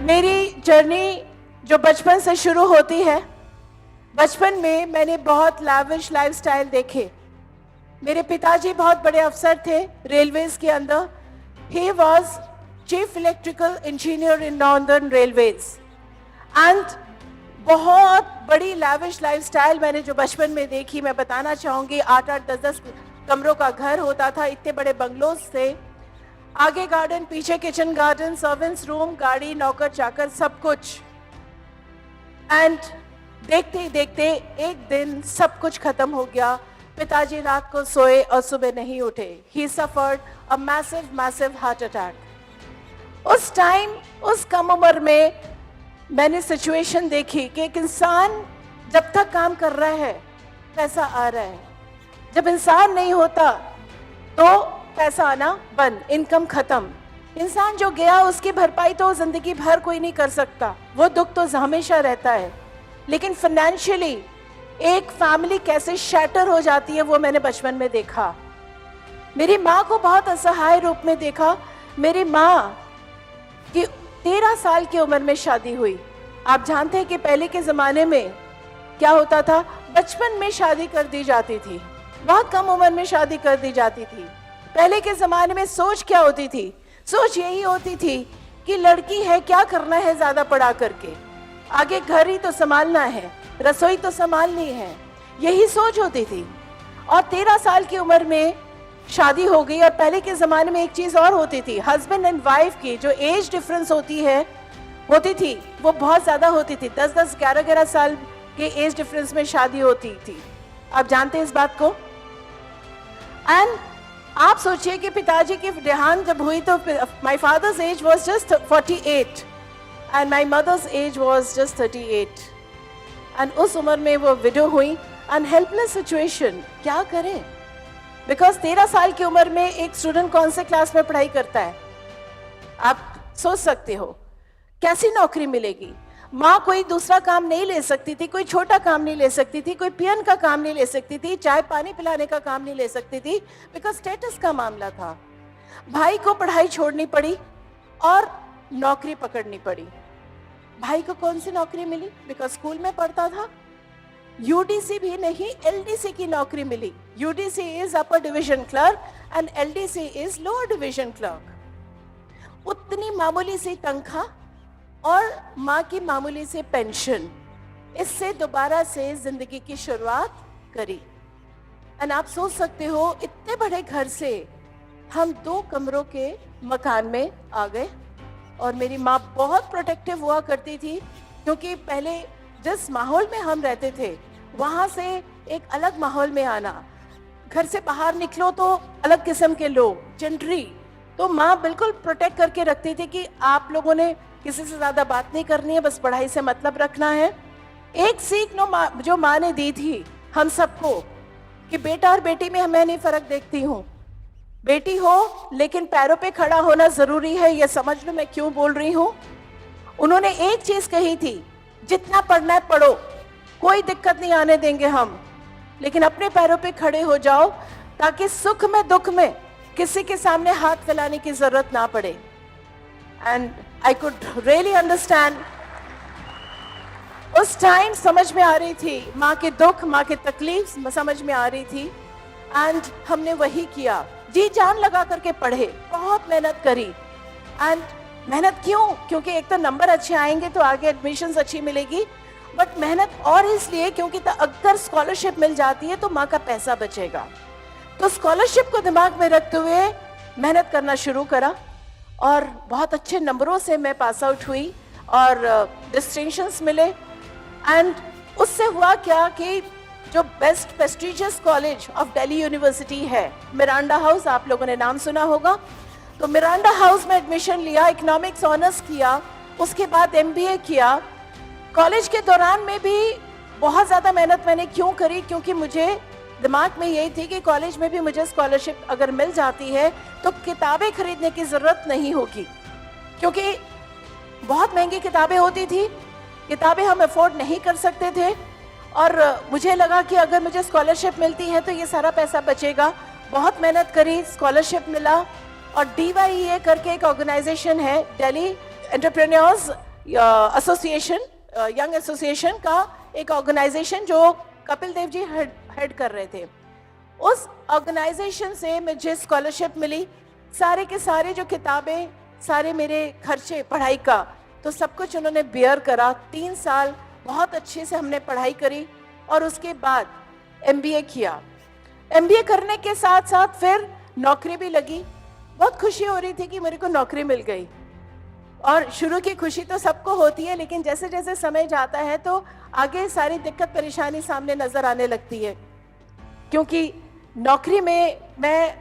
मेरी जर्नी जो बचपन से शुरू होती है, बचपन में मैंने बहुत लाविश लाइफस्टाइल देखे। मेरे पिताजी बहुत बड़े अफसर थे रेलवेज के अंदर। He was chief electrical engineer in northern railways and बहुत बड़ी लाविश लाइफस्टाइल मैंने जो बचपन में देखी, मैं बताना चाहूँगी। 8-8, 10-10 कमरों का घर होता था, इतने बड़े बंगलोज थे, आगे गार्डन, पीछे किचन गार्डन, सर्वेंट्स रूम, गाड़ी, नौकर चाकर, सब कुछ। एंड देखते ही देखते एक दिन सब कुछ खत्म हो गया। पिताजी रात को सोए और सुबह नहीं उठे। ही suffered a massive heart attack. उस टाइम, उस कम उम्र में मैंने सिचुएशन देखी कि एक इंसान जब तक काम कर रहा है पैसा आ रहा है, जब इंसान नहीं होता तो पैसा आना बंद, इनकम खत्म। इंसान जो गया उसकी भरपाई तो जिंदगी भर कोई नहीं कर सकता, वो दुख तो हमेशा रहता है, लेकिन फाइनेंशियली एक फैमिली कैसे शैटर हो जाती है वो मैंने बचपन में देखा। मेरी माँ को बहुत असहाय रूप में देखा। मेरी माँ की 13 साल की उम्र में शादी हुई। आप जानते हैं कि पहले के जमाने में क्या होता था, बचपन में शादी कर दी जाती थी, बहुत कम उम्र में शादी कर दी जाती थी। पहले के जमाने में सोच क्या होती थी? सोच यही होती थी कि लड़की है, क्या करना है ज्यादा पढ़ा करके, आगे घर ही तो संभालना है, रसोई तो संभालनी है, यही सोच होती थी। और 13 साल की उम्र में शादी हो गई। और पहले के जमाने में एक चीज और होती थी, हस्बैंड एंड वाइफ की जो एज डिफरेंस होती थी वो बहुत ज्यादा होती थी। 10-10, 11-11 साल के एज डिफरेंस में शादी होती थी। आप जानते हैं इस बात को? एंड आप सोचिए कि पिताजी की देहांत जब हुई तो my father's age was just 48 and my mother's age was just 38 and उस उम्र में वो विडो हुई। एंड हेल्पलेस सिचुएशन, क्या करें? बिकॉज 13 साल की उम्र में एक स्टूडेंट कौन से क्लास में पढ़ाई करता है? आप सोच सकते हो कैसी नौकरी मिलेगी। माँ कोई दूसरा काम नहीं ले सकती थी, कोई छोटा काम नहीं ले सकती थी, कोई पियन का काम नहीं ले सकती थी, चाय पानी पिलाने का काम नहीं ले सकती थी, बिकॉज स्टेटस का मामला था। भाई को पढ़ाई छोड़नी पड़ी और नौकरी पकड़नी पड़ी। भाई को कौन सी नौकरी मिली? बिकॉज स्कूल में पढ़ता था। यूडीसी भी नहीं, एलडीसी की नौकरी मिली। UDC is upper division clerk and LDC is lower division clerk. उतनी मामूली सी तनख्वाह और माँ की मामूली से पेंशन, इससे दोबारा से जिंदगी की शुरुआत करी। एंड आप सोच सकते हो इतने बड़े घर से हम 2 कमरों के मकान में आ गए। और मेरी माँ बहुत प्रोटेक्टिव हुआ करती थी, क्योंकि पहले जिस माहौल में हम रहते थे वहाँ से एक अलग माहौल में आना, घर से बाहर निकलो तो अलग किस्म के लोग, जेंट्री, तो माँ बिल्कुल प्रोटेक्ट करके रखती थी कि आप लोगों ने किसी से ज्यादा बात नहीं करनी है, बस पढ़ाई से मतलब रखना है। एक सीख जो माँ ने दी थी हम सबको कि बेटा और बेटी में मैं नहीं फर्क देखती हूँ। बेटी हो लेकिन पैरों पे खड़ा होना जरूरी है, ये समझ लो मैं क्यों बोल रही हूँ। उन्होंने एक चीज कही थी, जितना पढ़ना है पढ़ो, कोई दिक्कत नहीं आने देंगे हम, लेकिन अपने पैरों पे खड़े हो जाओ ताकि सुख में दुख में किसी के सामने हाथ फैलाने की जरूरत ना पड़े। And I could really understand। उस टाइम समझ में आ रही थी माँ के दुख, माँ के तकलीफ समझ में आ रही थी। एंड हमने वही किया, जी जान लगा करके पढ़े, बहुत मेहनत करी। एंड मेहनत क्यों? क्योंकि एक तो नंबर अच्छे आएंगे तो आगे एडमिशन्स अच्छी मिलेगी, बट मेहनत और इसलिए क्योंकि अगर स्कॉलरशिप मिल जाती है तो माँ का पैसा बचेगा। तो स्कॉलरशिप को दिमाग में रखते हुए मेहनत करना शुरू करा और बहुत अच्छे नंबरों से मैं पास आउट हुई और डिस्टिंक्शंस मिले। एंड उससे हुआ क्या कि जो best prestigious college of Delhi university है, मिरांडा हाउस, आप लोगों ने नाम सुना होगा, तो मिरांडा हाउस में एडमिशन लिया, इकोनॉमिक्स ऑनर्स किया, उसके बाद एमबीए किया। कॉलेज के दौरान में भी बहुत ज़्यादा मेहनत मैंने क्यों करी? क्योंकि मुझे दिमाग में यही थी कि कॉलेज में भी मुझे स्कॉलरशिप अगर मिल जाती है तो किताबें खरीदने की ज़रूरत नहीं होगी, क्योंकि बहुत महंगी किताबें होती थी, किताबें हम अफोर्ड नहीं कर सकते थे। और मुझे लगा कि अगर मुझे स्कॉलरशिप मिलती है तो ये सारा पैसा बचेगा। बहुत मेहनत करी, स्कॉलरशिप मिला। और DYEA करके एक ऑर्गेनाइजेशन है, Delhi entrepreneurs association, young association का एक ऑर्गेनाइजेशन जो कपिल देव जी हेड कर रहे थे। उस ऑर्गेनाइजेशन से मुझे स्कॉलरशिप मिली, सारे के सारे जो किताबें, सारे मेरे खर्चे पढ़ाई का, तो सब कुछ उन्होंने बेयर करा। 3 साल बहुत अच्छे से हमने पढ़ाई करी और उसके बाद MBA किया। MBA करने के साथ साथ फिर नौकरी भी लगी। बहुत खुशी हो रही थी कि मेरे को नौकरी मिल गई। और शुरू की खुशी तो सबको होती है, लेकिन जैसे जैसे समय जाता है तो आगे सारी दिक्कत परेशानी सामने नजर आने लगती है। क्योंकि नौकरी में मैं,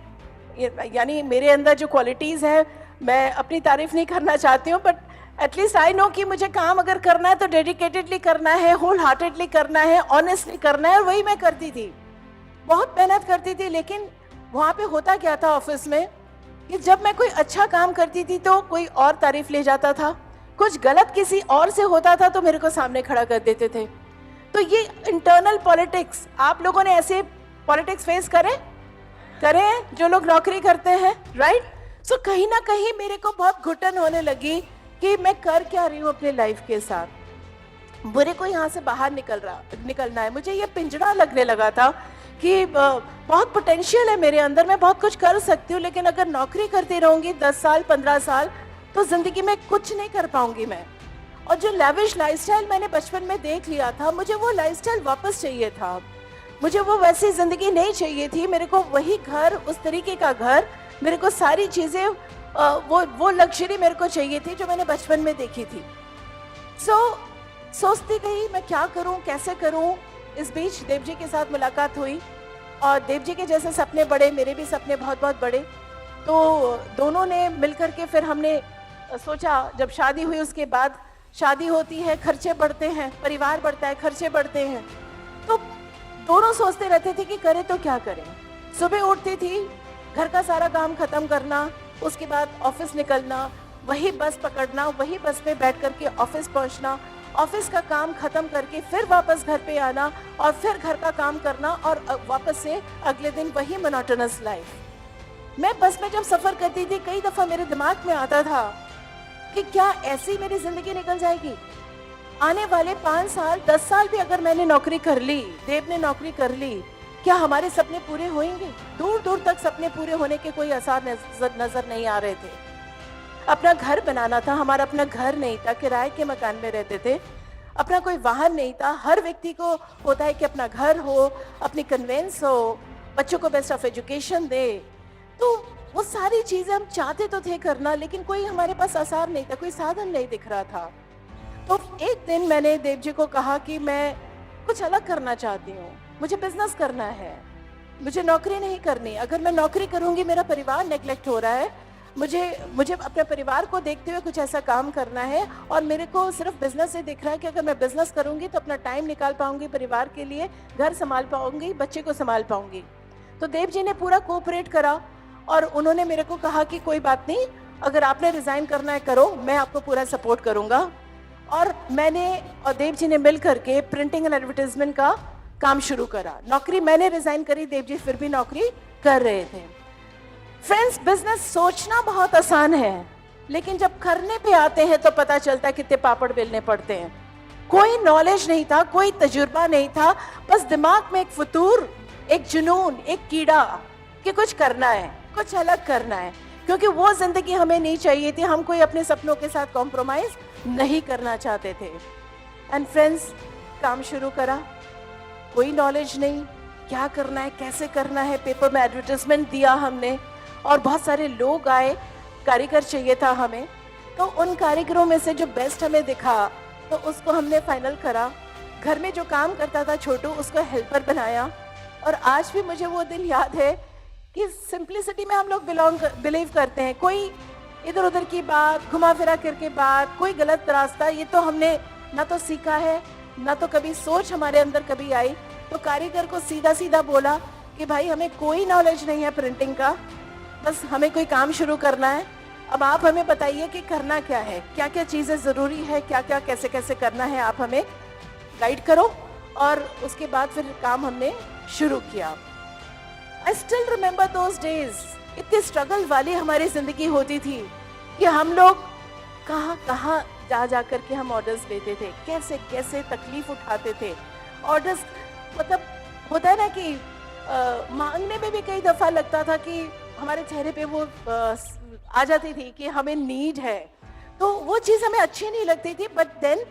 यानी मेरे अंदर जो क्वालिटीज़ है, मैं अपनी तारीफ नहीं करना चाहती हूँ, बट एटलीस्ट आई नो कि मुझे काम अगर करना है तो डेडिकेटेडली करना है, होल हार्टेडली करना है, ऑनेस्टली करना है, और वही मैं करती थी। बहुत मेहनत करती थी। लेकिन वहाँ पे होता क्या था ऑफिस में कि जब मैं कोई अच्छा काम करती थी तो कोई और तारीफ ले जाता था, कुछ गलत किसी और से होता था तो मेरे को सामने खड़ा कर देते थे। तो ये इंटरनल पॉलिटिक्स, आप लोगों ने ऐसे पॉलिटिक्स फेस करे हैं जो लोग नौकरी करते हैं, राइट? सो कहीं ना कहीं मेरे को बहुत घुटन होने लगी कि मैं कर क्या रही हूँ अपने लाइफ के साथ। बुरे को यहाँ से बाहर निकलना है। मुझे ये पिंजरा लगने लगा था कि बहुत पोटेंशियल है मेरे अंदर, मैं बहुत कुछ कर सकती हूँ, लेकिन अगर नौकरी करती रहूंगी 10 साल 15 साल तो जिंदगी में कुछ नहीं कर पाऊंगी मैं। और जो लैविश लाइफस्टाइल मैंने बचपन में देख लिया था, मुझे वो लाइफस्टाइल वापस चाहिए था। मुझे वो वैसी जिंदगी नहीं चाहिए थी। मेरे को वही घर, उस तरीके का घर, मेरे को सारी चीजें, वो लग्जरी मेरे को चाहिए थी जो मैंने बचपन में देखी थी। सोचती गई मैं क्या करूं, कैसे करूं। इस बीच देव जी के साथ मुलाकात हुई और देव जी के जैसे सपने बड़े, मेरे भी सपने बहुत बहुत बड़े। तो दोनों ने मिलकर के फिर हमने सोचा, जब शादी हुई उसके बाद, शादी होती है, खर्चे बढ़ते हैं, परिवार बढ़ता है, खर्चे बढ़ते हैं, तो दोनों सोचते रहते थे कि करें तो क्या करें। सुबह उठती थी, घर का सारा काम खत्म करना, उसके बाद ऑफिस निकलना, वही बस पकड़ना, वही बस में बैठ करके ऑफिस पहुंचना, ऑफिस का काम खत्म करके फिर वापस घर पे आना और फिर घर का काम करना और वापस से अगले दिन वही मोनोटोनस लाइफ। मैं बस में जब सफर करती थी, कई दफा मेरे दिमाग में आता था कि क्या ऐसी मेरी जिंदगी निकल जाएगी? आने वाले 5 साल 10 साल भी अगर मैंने नौकरी कर ली, देव ने नौकरी कर ली, क्या हमारे सपने पूरे होंगे? दूर दूर तक सपने पूरे होने के कोई आसार नजर नहीं आ रहे थे। अपना घर बनाना था, हमारा अपना घर नहीं था, किराए के मकान में रहते थे, अपना कोई वाहन नहीं था। हर व्यक्ति को होता है कि अपना घर हो, अपनी कन्वेंस हो, बच्चों को बेस्ट ऑफ एजुकेशन दे। तो वो सारी चीजें हम चाहते तो थे करना, लेकिन कोई हमारे पास आसार नहीं था, कोई साधन नहीं दिख रहा था। तो एक दिन मैंने देव जी को कहा कि मैं कुछ अलग करना चाहती हूँ, मुझे बिजनेस करना है, मुझे नौकरी नहीं करनी। अगर मैं नौकरी करूंगी मेरा परिवार नेग्लेक्ट हो रहा है, मुझे अपने परिवार को देखते हुए कुछ ऐसा काम करना है। और मेरे को सिर्फ बिजनेस से दिख रहा है कि अगर मैं बिजनेस करूंगी तो अपना टाइम निकाल पाऊंगी परिवार के लिए, घर संभाल पाऊंगी, बच्चे को संभाल पाऊंगी। तो देव जी ने पूरा कोऑपरेट करा और उन्होंने मेरे को कहा कि कोई बात नहीं, अगर आपने रिजाइन करना है करो, मैं आपको पूरा सपोर्ट करूंगा। और मैंने और देव जी ने मिल करके प्रिंटिंग एंड एडवर्टाइजमेंट का काम शुरू करा। नौकरी मैंने रिजाइन करी, देव जी फिर भी नौकरी कर रहे थे। फ्रेंड्स, बिजनेस सोचना बहुत आसान है, लेकिन जब करने पे आते हैं तो पता चलता है कितने पापड़ बेलने पड़ते हैं। कोई नॉलेज नहीं था, कोई तजुर्बा नहीं था, बस दिमाग में एक फतूर, एक जुनून, एक कीड़ा कि कुछ करना है, कुछ अलग करना है, क्योंकि वो जिंदगी हमें नहीं चाहिए थी। हम कोई अपने सपनों के साथ कॉम्प्रोमाइज नहीं करना चाहते थे। एंड फ्रेंड्स, काम शुरू करा, कोई नॉलेज नहीं, क्या करना है, कैसे करना है। पेपर में एडवर्टाइजमेंट दिया हमने और बहुत सारे लोग आए, कारीगर चाहिए था हमें। तो उन कारीगरों में से जो बेस्ट हमें दिखा तो उसको हमने फाइनल करा। घर में जो काम करता था छोटू, उसको हेल्पर बनाया। और आज भी मुझे वो दिन याद है कि सिंप्लिसिटी में हम लोग बिलीव करते हैं। कोई इधर उधर की बात, घुमा फिरा करके बात, कोई गलत रास्ता, ये तो हमने ना तो सीखा है, ना तो कभी सोच हमारे अंदर कभी आई। तो कारीगर को सीधा सीधा बोला कि भाई हमें कोई नॉलेज नहीं है प्रिंटिंग का, बस हमें कोई काम शुरू करना है। अब आप हमें बताइए कि करना क्या है, क्या क्या चीज़ें ज़रूरी है, क्या क्या कैसे कैसे करना है, आप हमें गाइड करो। और उसके बाद फिर काम हमने शुरू किया। I still remember those days. इतनी स्ट्रगल वाली हमारी ज़िंदगी होती थी कि हम लोग कहाँ कहाँ जा जा करके हम ऑर्डर्स लेते थे, कैसे कैसे तकलीफ उठाते थे। ऑर्डर्स मतलब होता है ना कि मांगने में भी कई दफ़ा लगता था कि हमारे चेहरे पे वो आ जाती थी कि हमें नीड है, तो वो चीज़ हमें अच्छी नहीं लगती थी। बट देन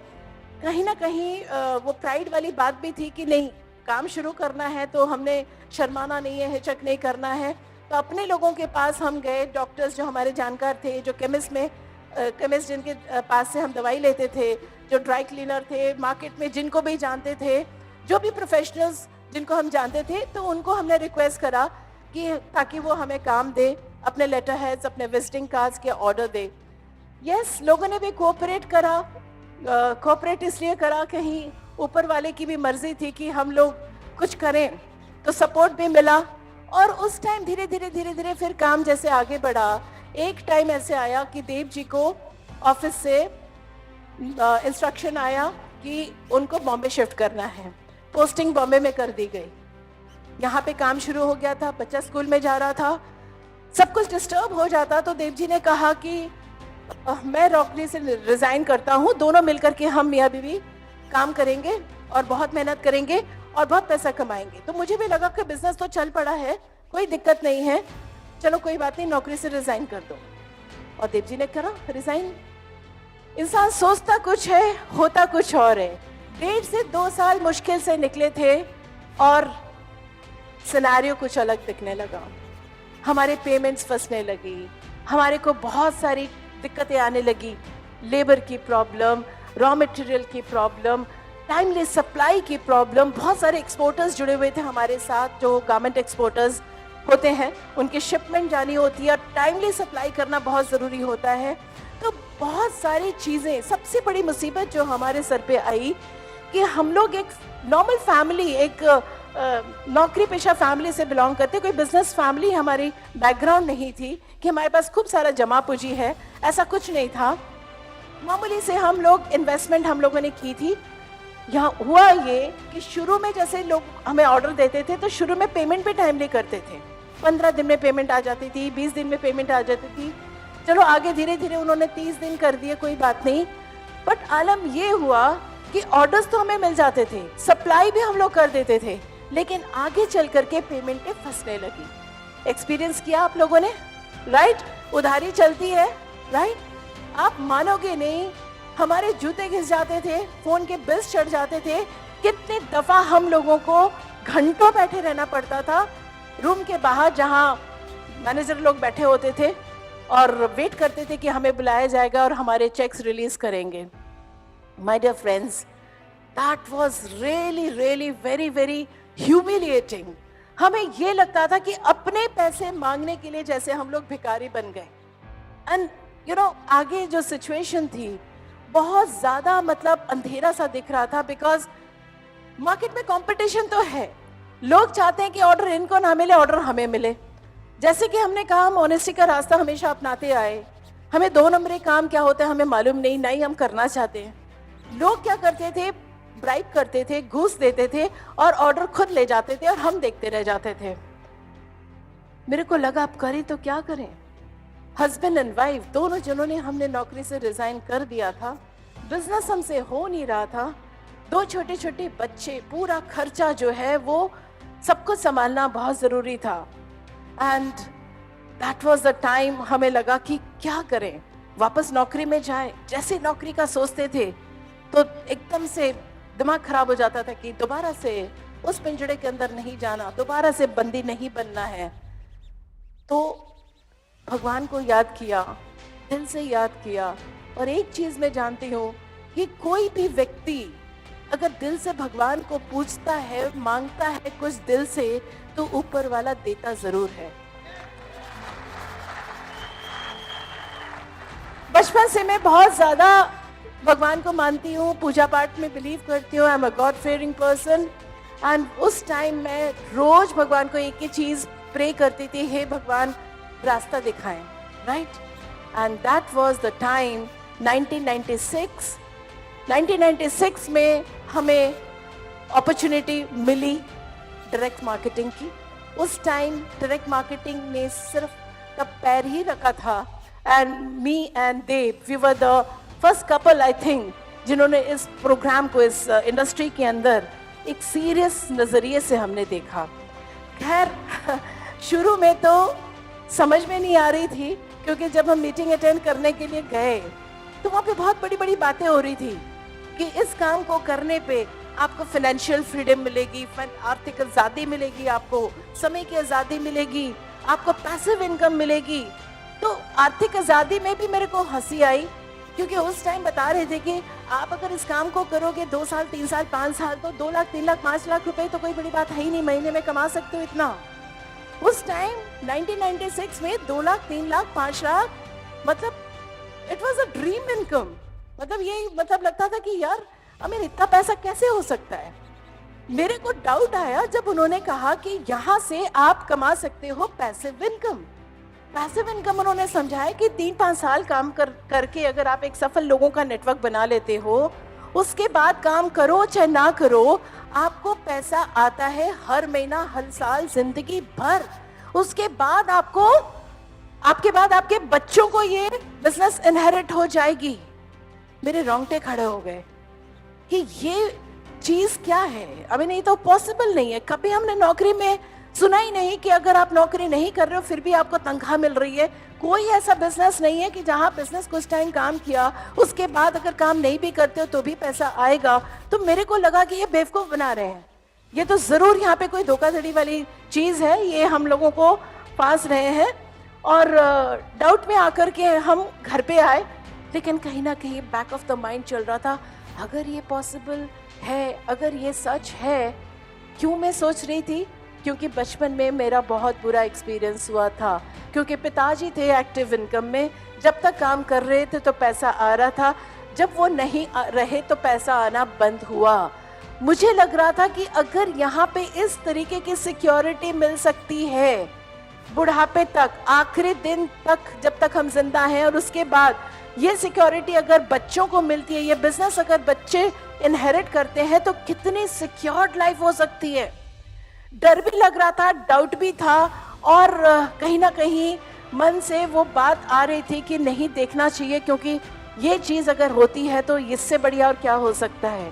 कहीं ना कहीं वो प्राइड वाली बात भी थी कि नहीं, काम शुरू करना है तो हमने शर्माना नहीं है, हिचक नहीं करना है। तो अपने लोगों के पास हम गए, डॉक्टर्स जो हमारे जानकार थे, जो केमिस्ट जिनके पास से हम दवाई लेते थे, जो ड्राई क्लीनर थे, मार्केट में जिनको भी जानते थे, जो भी प्रोफेशनल्स जिनको हम जानते थे, तो उनको हमने रिक्वेस्ट करा कि ताकि वो हमें काम दे, अपने लेटर हेड्स, अपने विजिटिंग कार्ड्स के ऑर्डर दे। यस, लोगों ने भी कोऑपरेट करा। कोऑपरेट इसलिए करा, कहीं ऊपर वाले की भी मर्जी थी कि हम लोग कुछ करें, तो सपोर्ट भी मिला। और उस टाइम धीरे धीरे फिर काम जैसे आगे बढ़ा। एक टाइम ऐसे आया कि देव जी को ऑफिस से इंस्ट्रक्शन आया कि उनको बॉम्बे शिफ्ट करना है। पोस्टिंग बॉम्बे में कर दी गई। यहाँ पे काम शुरू हो गया था, बच्चा स्कूल में जा रहा था, सब कुछ डिस्टर्ब हो जाता। तो देव जी ने कहा कि मैं नौकरी से रिजाइन करता हूँ, दोनों मिलकर के हम मियाँ बीवी काम करेंगे और बहुत मेहनत करेंगे और बहुत पैसा कमाएंगे। तो मुझे भी लगा कि बिजनेस तो चल पड़ा है, कोई दिक्कत नहीं है, चलो कोई बात नहीं, नौकरी से रिजाइन कर दो। और देव जी ने करा रिजाइन। इंसान सोचता कुछ है, होता कुछ और है। 1.5 से 2 साल मुश्किल से निकले थे और सिनेरियो कुछ अलग दिखने लगा। हमारे पेमेंट्स फंसने लगी, हमारे को बहुत सारी दिक्कतें आने लगी। लेबर की प्रॉब्लम, रॉ मटेरियल की प्रॉब्लम, टाइमली सप्लाई की प्रॉब्लम। बहुत सारे एक्सपोर्टर्स जुड़े हुए थे हमारे साथ, जो गारमेंट एक्सपोर्टर्स होते हैं, उनकी शिपमेंट जानी होती है, टाइमली सप्लाई करना बहुत ज़रूरी होता है। तो बहुत सारी चीज़ें। सबसे बड़ी मुसीबत जो हमारे सर पे आई कि हम लोग एक नॉर्मल फैमिली, एक नौकरी पेशा फैमिली से बिलोंग करते, कोई बिजनेस फैमिली हमारी बैकग्राउंड नहीं थी कि हमारे पास खूब सारा जमा पूंजी है, ऐसा कुछ नहीं था। मामूली से हम लोग इन्वेस्टमेंट हम लोगों ने की थी। यहाँ हुआ ये कि शुरू में जैसे लोग हमें ऑर्डर देते थे तो शुरू में पेमेंट भी टाइमली करते थे। 15 दिन में पेमेंट आ जाती थी, 20 दिन में पेमेंट आ जाती थी। चलो आगे धीरे धीरे उन्होंने 30 दिन कर दिए, कोई बात नहीं। बट आलम ये हुआ कि ऑर्डर्स तो हमें मिल जाते थे, सप्लाई भी हम लोग कर देते थे, लेकिन आगे चल करके पेमेंटें फंसने लगी। एक्सपीरियंस किया आप लोगों ने, राइट? उधारी चलती है, राइट? आप मानोगे नहीं, हमारे जूते घिस जाते थे, फोन के बिल्स चढ़ जाते थे। कितनी दफा हम लोगों को घंटों बैठे रहना पड़ता था रूम के बाहर, जहां मैनेजर लोग बैठे होते थे और वेट करते थे कि हमें बुलाया जाएगा और हमारे चेक्स रिलीज करेंगे। My dear friends, that was really really very very humiliating. हमें ये लगता था कि अपने पैसे मांगने के लिए जैसे हम लोग भिखारी बन गए। एंड यू नो, आगे जो सिचुएशन थी बहुत ज्यादा मतलब अंधेरा सा दिख रहा था, बिकॉज मार्केट में कंपटीशन तो है। लोग चाहते हैं कि ऑर्डर इनको ना मिले, ऑर्डर हमें मिले। जैसे कि हमने कहा, हम ऑनेस्टी का रास्ता हमेशा अपनाते आए। हमें 2 नंबरी काम क्या होता है हमें मालूम नहीं हम करना चाहते हैं। लोग क्या करते थे, ब्राइब करते थे, घूस देते थे और ऑर्डर खुद ले जाते थे और हम देखते रह जाते थे। मेरे को लगा अब करें तो क्या करें। हस्बैंड एंड वाइफ दोनों जनों ने हमने नौकरी से रिजाइन कर दिया था। बिजनेस हमसे हो नहीं रहा था। 2 छोटे छोटे बच्चे, पूरा खर्चा जो है वो सब कुछ संभालना बहुत जरूरी था। And that was the time हमें लगा कि क्या करें, वापस नौकरी में जाए। जैसे नौकरी का सोचते थे तो एकदम से दिमाग खराब हो जाता था कि दोबारा से उस पिंजड़े के अंदर नहीं जाना, दोबारा से बंदी नहीं बनना है। तो भगवान को याद किया, दिल से याद किया। और एक चीज मैं जानती हूँ कि कोई भी व्यक्ति अगर दिल से भगवान को पूछता है, मांगता है कुछ दिल से, तो ऊपर वाला देता जरूर है। बचपन से मैं बहुत ज्यादा भगवान को मानती हूँ, पूजा पाठ में बिलीव करती हूँ। I am a god fearing person. And उस टाइम मैं रोज भगवान को एक ही चीज प्रे करती थी, हे भगवान रास्ता दिखाएं, right? And that was the time 1996 में हमें अपॉर्चुनिटी मिली डायरेक्ट मार्केटिंग की। उस टाइम डायरेक्ट मार्केटिंग ने सिर्फ तब पैर ही रखा था। And me and Dev, we were the first couple I think जिन्होंने इस प्रोग्राम को इस इंडस्ट्री के अंदर एक सीरियस नज़रिए से हमने देखा। खैर शुरू में तो समझ में नहीं आ रही थी, क्योंकि जब हम मीटिंग अटेंड करने के लिए गए तो वहाँ पे बहुत बड़ी बड़ी बातें हो रही थी कि इस काम को करने पे आपको फाइनेंशियल फ्रीडम मिलेगी, आर्थिक आज़ादी मिलेगी, आपको समय की आज़ादी मिलेगी, आपको पैसिव इनकम मिलेगी। तो आर्थिक आज़ादी में भी मेरे को हंसी आई, क्योंकि उस टाइम बता रहे थे कि आप अगर इस काम को करोगे 2 साल 3 साल 5 साल तो 2 लाख 3 लाख 5 लाख रुपए तो कोई बड़ी बात है ही नहीं, महीने में कमा सकते हो इतना। उस टाइम 1996 में 2 लाख 3 लाख 5 लाख मतलब it was a dream income. मतलब ये मतलब लगता था कि यार अमीर इतना पैसा कैसे हो सकता है। मेरे को डाउट आया जब उन्होंने कहा कि यहाँ से आप कमा सकते हो पैसिव इनकम। पैसिव इनकम उन्होंने समझाया कि 3-5 साल काम करके अगर आप एक सफल लोगों का नेटवर्क बना लेते हो, उसके बाद काम करो चाहे ना करो, आपको पैसा आता है हर महीना हर साल जिंदगी भर। उसके बाद आपके बाद आपके बच्चों को ये बिजनेस इनहेरिट हो जाएगी। मेरे रोंगटे खड़े हो गए कि ये चीज क्या है। अभी नहीं तो पॉसिबल नहीं है। कभी हमने नौकरी में सुना ही नहीं कि अगर आप नौकरी नहीं कर रहे हो फिर भी आपको तनख्वाह मिल रही है। कोई ऐसा बिजनेस नहीं है कि जहां बिजनेस कुछ टाइम काम किया उसके बाद अगर काम नहीं भी करते हो तो भी पैसा आएगा। तो मेरे को लगा कि ये बेवकूफ बना रहे हैं, ये तो जरूर यहाँ पे कोई धोखाधड़ी वाली चीज है, ये हम लोगों को फांस रहे हैं। और डाउट में आकर के हम घर पे आए, लेकिन कहीं ना कहीं बैक ऑफ द माइंड चल रहा था अगर ये पॉसिबल है, अगर ये सच है। क्यों मैं सोच रही थी? क्योंकि बचपन में मेरा बहुत बुरा एक्सपीरियंस हुआ था, क्योंकि पिताजी थे एक्टिव इनकम में, जब तक काम कर रहे थे तो पैसा आ रहा था, जब वो नहीं रहे तो पैसा आना बंद हुआ। मुझे लग रहा था कि अगर यहाँ पे इस तरीके की सिक्योरिटी मिल सकती है बुढ़ापे तक, आखिरी दिन तक जब तक हम जिंदा हैं, और उसके बाद ये सिक्योरिटी अगर बच्चों को मिलती है, ये बिजनेस अगर बच्चे इनहेरिट करते हैं तो कितनी सिक्योर्ड लाइफ हो सकती है। डर भी लग रहा था, डाउट भी था, और कहीं ना कहीं मन से वो बात आ रही थी कि नहीं देखना चाहिए, क्योंकि ये चीज अगर होती है तो इससे बढ़िया और क्या हो सकता है।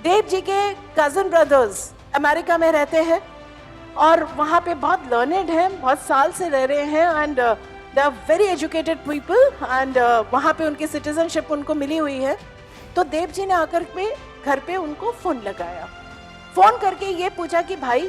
देव जी के कजन ब्रदर्स अमेरिका में रहते हैं और वहाँ पे बहुत लर्नेड हैं, बहुत साल से रह रहे हैं, and they are very educated people, and वहाँ पे उनकी सिटीजनशिप उनको मिली हुई है। तो देव जी ने आकर के घर पे उनको फ़ोन लगाया, फ़ोन करके ये पूछा कि भाई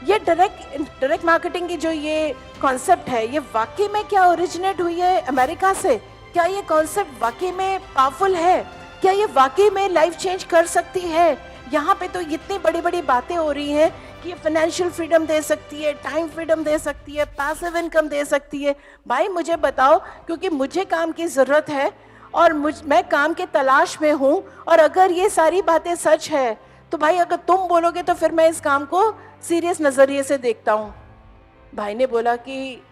ये डायरेक्ट मार्केटिंग की जो ये कॉन्सेप्ट है, ये वाकई में क्या ओरिजिनेट हुई है अमेरिका से? क्या ये कॉन्सेप्ट वाकई में पावरफुल है? क्या ये वाकई में लाइफ चेंज कर सकती है? यहाँ पे तो इतनी बड़ी बड़ी बातें हो रही हैं कि ये फाइनेंशियल फ्रीडम दे सकती है, टाइम फ्रीडम दे सकती है, पैसिव इनकम दे सकती है। भाई मुझे बताओ, क्योंकि मुझे काम की ज़रूरत है और मैं काम के तलाश में हूँ, और अगर ये सारी बातें सच है तो भाई अगर तुम बोलोगे तो फिर मैं इस काम को सीरियस नज़रिए से देखता हूँ। भाई ने बोला कि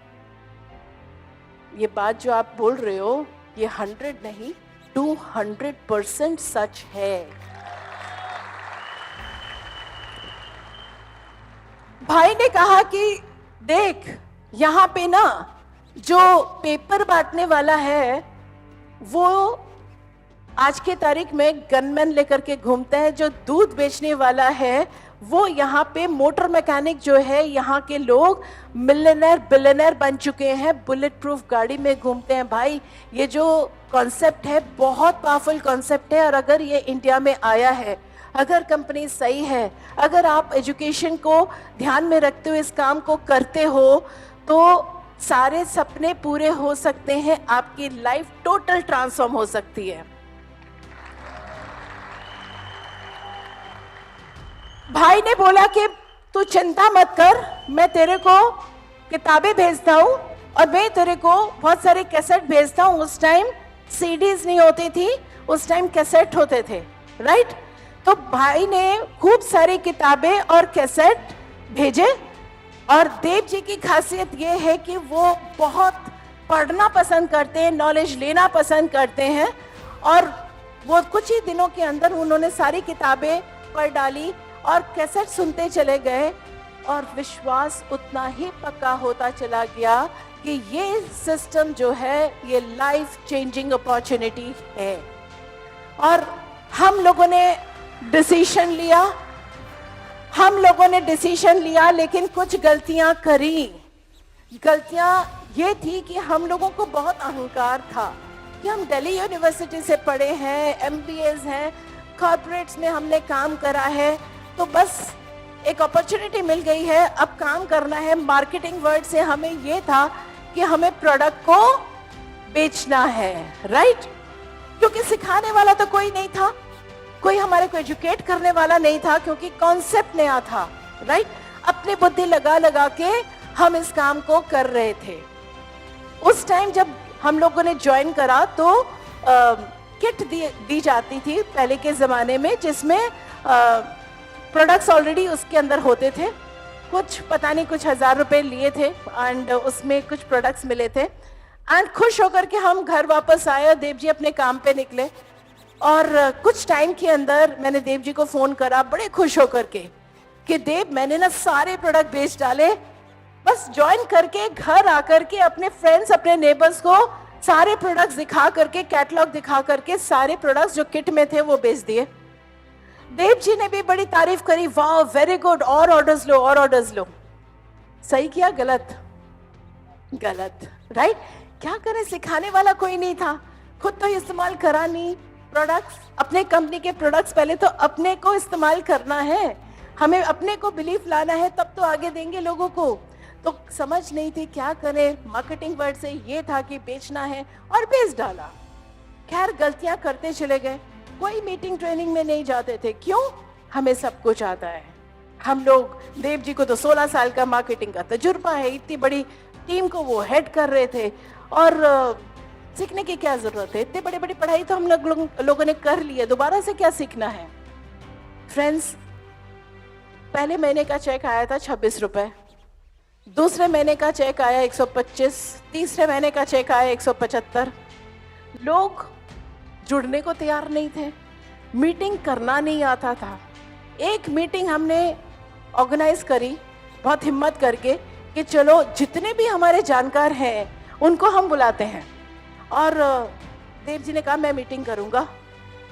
ये बात जो आप बोल रहे हो ये 100 नहीं 200% सच है। भाई ने कहा कि देख यहाँ पे ना जो पेपर बांटने वाला है वो आज के तारीख में गनमैन लेकर के घूमता है, जो दूध बेचने वाला है वो यहाँ पे मोटर मैकेनिक जो है, यहाँ के लोग मिलियनेयर बिलियनेयर बन चुके हैं, बुलेट प्रूफ गाड़ी में घूमते हैं। भाई ये जो कॉन्सेप्ट है बहुत पावरफुल कॉन्सेप्ट है, और अगर ये इंडिया में आया है, अगर कंपनी सही है, अगर आप एजुकेशन को ध्यान में रखते हुए इस काम को करते हो तो सारे सपने पूरे हो सकते हैं, आपकी लाइफ टोटल ट्रांसफॉर्म हो सकती है। भाई ने बोला कि तू चिंता मत कर, मैं तेरे को किताबें भेजता हूँ और मैं तेरे को बहुत सारे कैसेट भेजता हूँ। उस टाइम सीडीज नहीं होती थी, उस टाइम कैसेट होते थे, राइट? तो भाई ने खूब सारी किताबें और कैसेट भेजे, और देव जी की खासियत ये है कि वो बहुत पढ़ना पसंद करते हैं, नॉलेज लेना पसंद करते हैं, और वो कुछ ही दिनों के अंदर उन्होंने सारी किताबें पढ़ डाली और कैसेट सुनते चले गए, और विश्वास उतना ही पक्का होता चला गया कि ये सिस्टम जो है ये लाइफ चेंजिंग अपॉर्चुनिटी है। और हम लोगों ने डिसीजन लिया, लेकिन कुछ गलतियां करी। गलतियां ये थी कि हम लोगों को बहुत अहंकार था कि हम दिल्ली यूनिवर्सिटी से पढ़े हैं, एमबीएस हैं, कॉर्पोरेट्स में हमने काम करा है, तो बस एक अपॉर्चुनिटी मिल गई है, अब काम करना है। मार्केटिंग वर्ड से हमें ये था कि हमें प्रोडक्ट को बेचना है, राइट? क्योंकि सिखाने वाला तो कोई नहीं था, कोई हमारे को एजुकेट करने वाला नहीं था, क्योंकि कॉन्सेप्ट नया था, राइट? अपनी बुद्धि लगा लगा के हम इस काम को कर रहे थे। उस टाइम जब हम लोगों ने ज्वाइन करा तो किट दी जाती थी पहले के ज़माने में, जिसमें प्रोडक्ट्स ऑलरेडी उसके अंदर होते थे। कुछ पता नहीं कुछ 1000 रुपए लिए थे एंड उसमें कुछ प्रोडक्ट्स मिले थे। एंड खुश होकर के हम घर वापस आए, देव जी अपने काम पे निकले। और कुछ टाइम के अंदर मैंने देव जी को फ़ोन करा बड़े खुश होकर के कि देव, मैंने ना सारे प्रोडक्ट बेच डाले, बस ज्वाइन करके घर आकर के अपने फ्रेंड्स, अपने नेबर्स को सारे प्रोडक्ट्स दिखा करके, कैटलॉग दिखा करके सारे प्रोडक्ट्स जो किट में थे वो बेच दिए। देव जी ने भी बड़ी तारीफ करी, वाह वेरी गुड, और ऑर्डर्स लो, और ऑर्डर्स लो। सही किया गलत? गलत, राइट? क्या करें, सिखाने वाला कोई नहीं था, खुद तो इस्तेमाल करा नहीं प्रोडक्ट्स। अपने कंपनी के प्रोडक्ट्स पहले तो अपने को इस्तेमाल करना है, हमें अपने को बिलीफ लाना है, तब तो आगे देंगे लोगों को। तो समझ नहीं थी क्या करें। मार्केटिंग वर्ड से ये था कि बेचना है और बेच डाला। खैर गलतियां करते चले गए, कोई मीटिंग ट्रेनिंग में नहीं जाते थे। क्यों? हमें सब कुछ आता है। हम लोग, देव जी को तो 16 साल का मार्केटिंग का तजुर्बा है, इतनी बड़ी टीम को वो हेड कर रहे थे, और सीखने की क्या जरूरत है, इतनी बड़ी बड़ी पढ़ाई तो हम लोगों ने कर ली है, दोबारा से क्या सीखना है। फ्रेंड्स, पहले महीने का चेक आया था 26 रुपए, दूसरे महीने का चेक आया 125, तीसरे महीने का चेक आया 175। लोग जुड़ने को तैयार नहीं थे, मीटिंग करना नहीं आता था। एक मीटिंग हमने ऑर्गेनाइज करी बहुत हिम्मत करके कि चलो जितने भी हमारे जानकार हैं उनको हम बुलाते हैं, और देव जी ने कहा मैं मीटिंग करूंगा।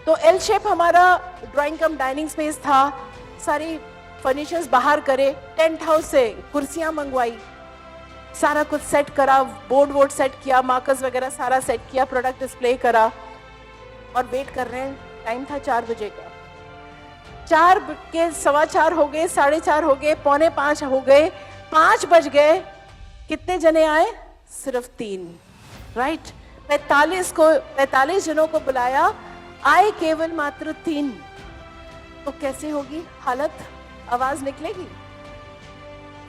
तो एल शेप हमारा ड्राइंग कम डाइनिंग स्पेस था, सारी फर्नीचर्स बाहर करे, टेंट हाउस से कुर्सियां मंगवाई, सारा कुछ सेट करा, बोर्ड सेट किया, मार्कर्स वगैरह सारा सेट किया, प्रोडक्ट डिस्प्ले करा, और वेट कर रहे हैं। टाइम था 4 बजे का, 4 के 4:15 हो गए, 4:30 हो गए, 4:45 हो गए, 5 बज गए। कितने जने आए? सिर्फ 3, राइट? 45 जनों को बुलाया, आए केवल मात्र 3। तो कैसे होगी हालत, आवाज निकलेगी?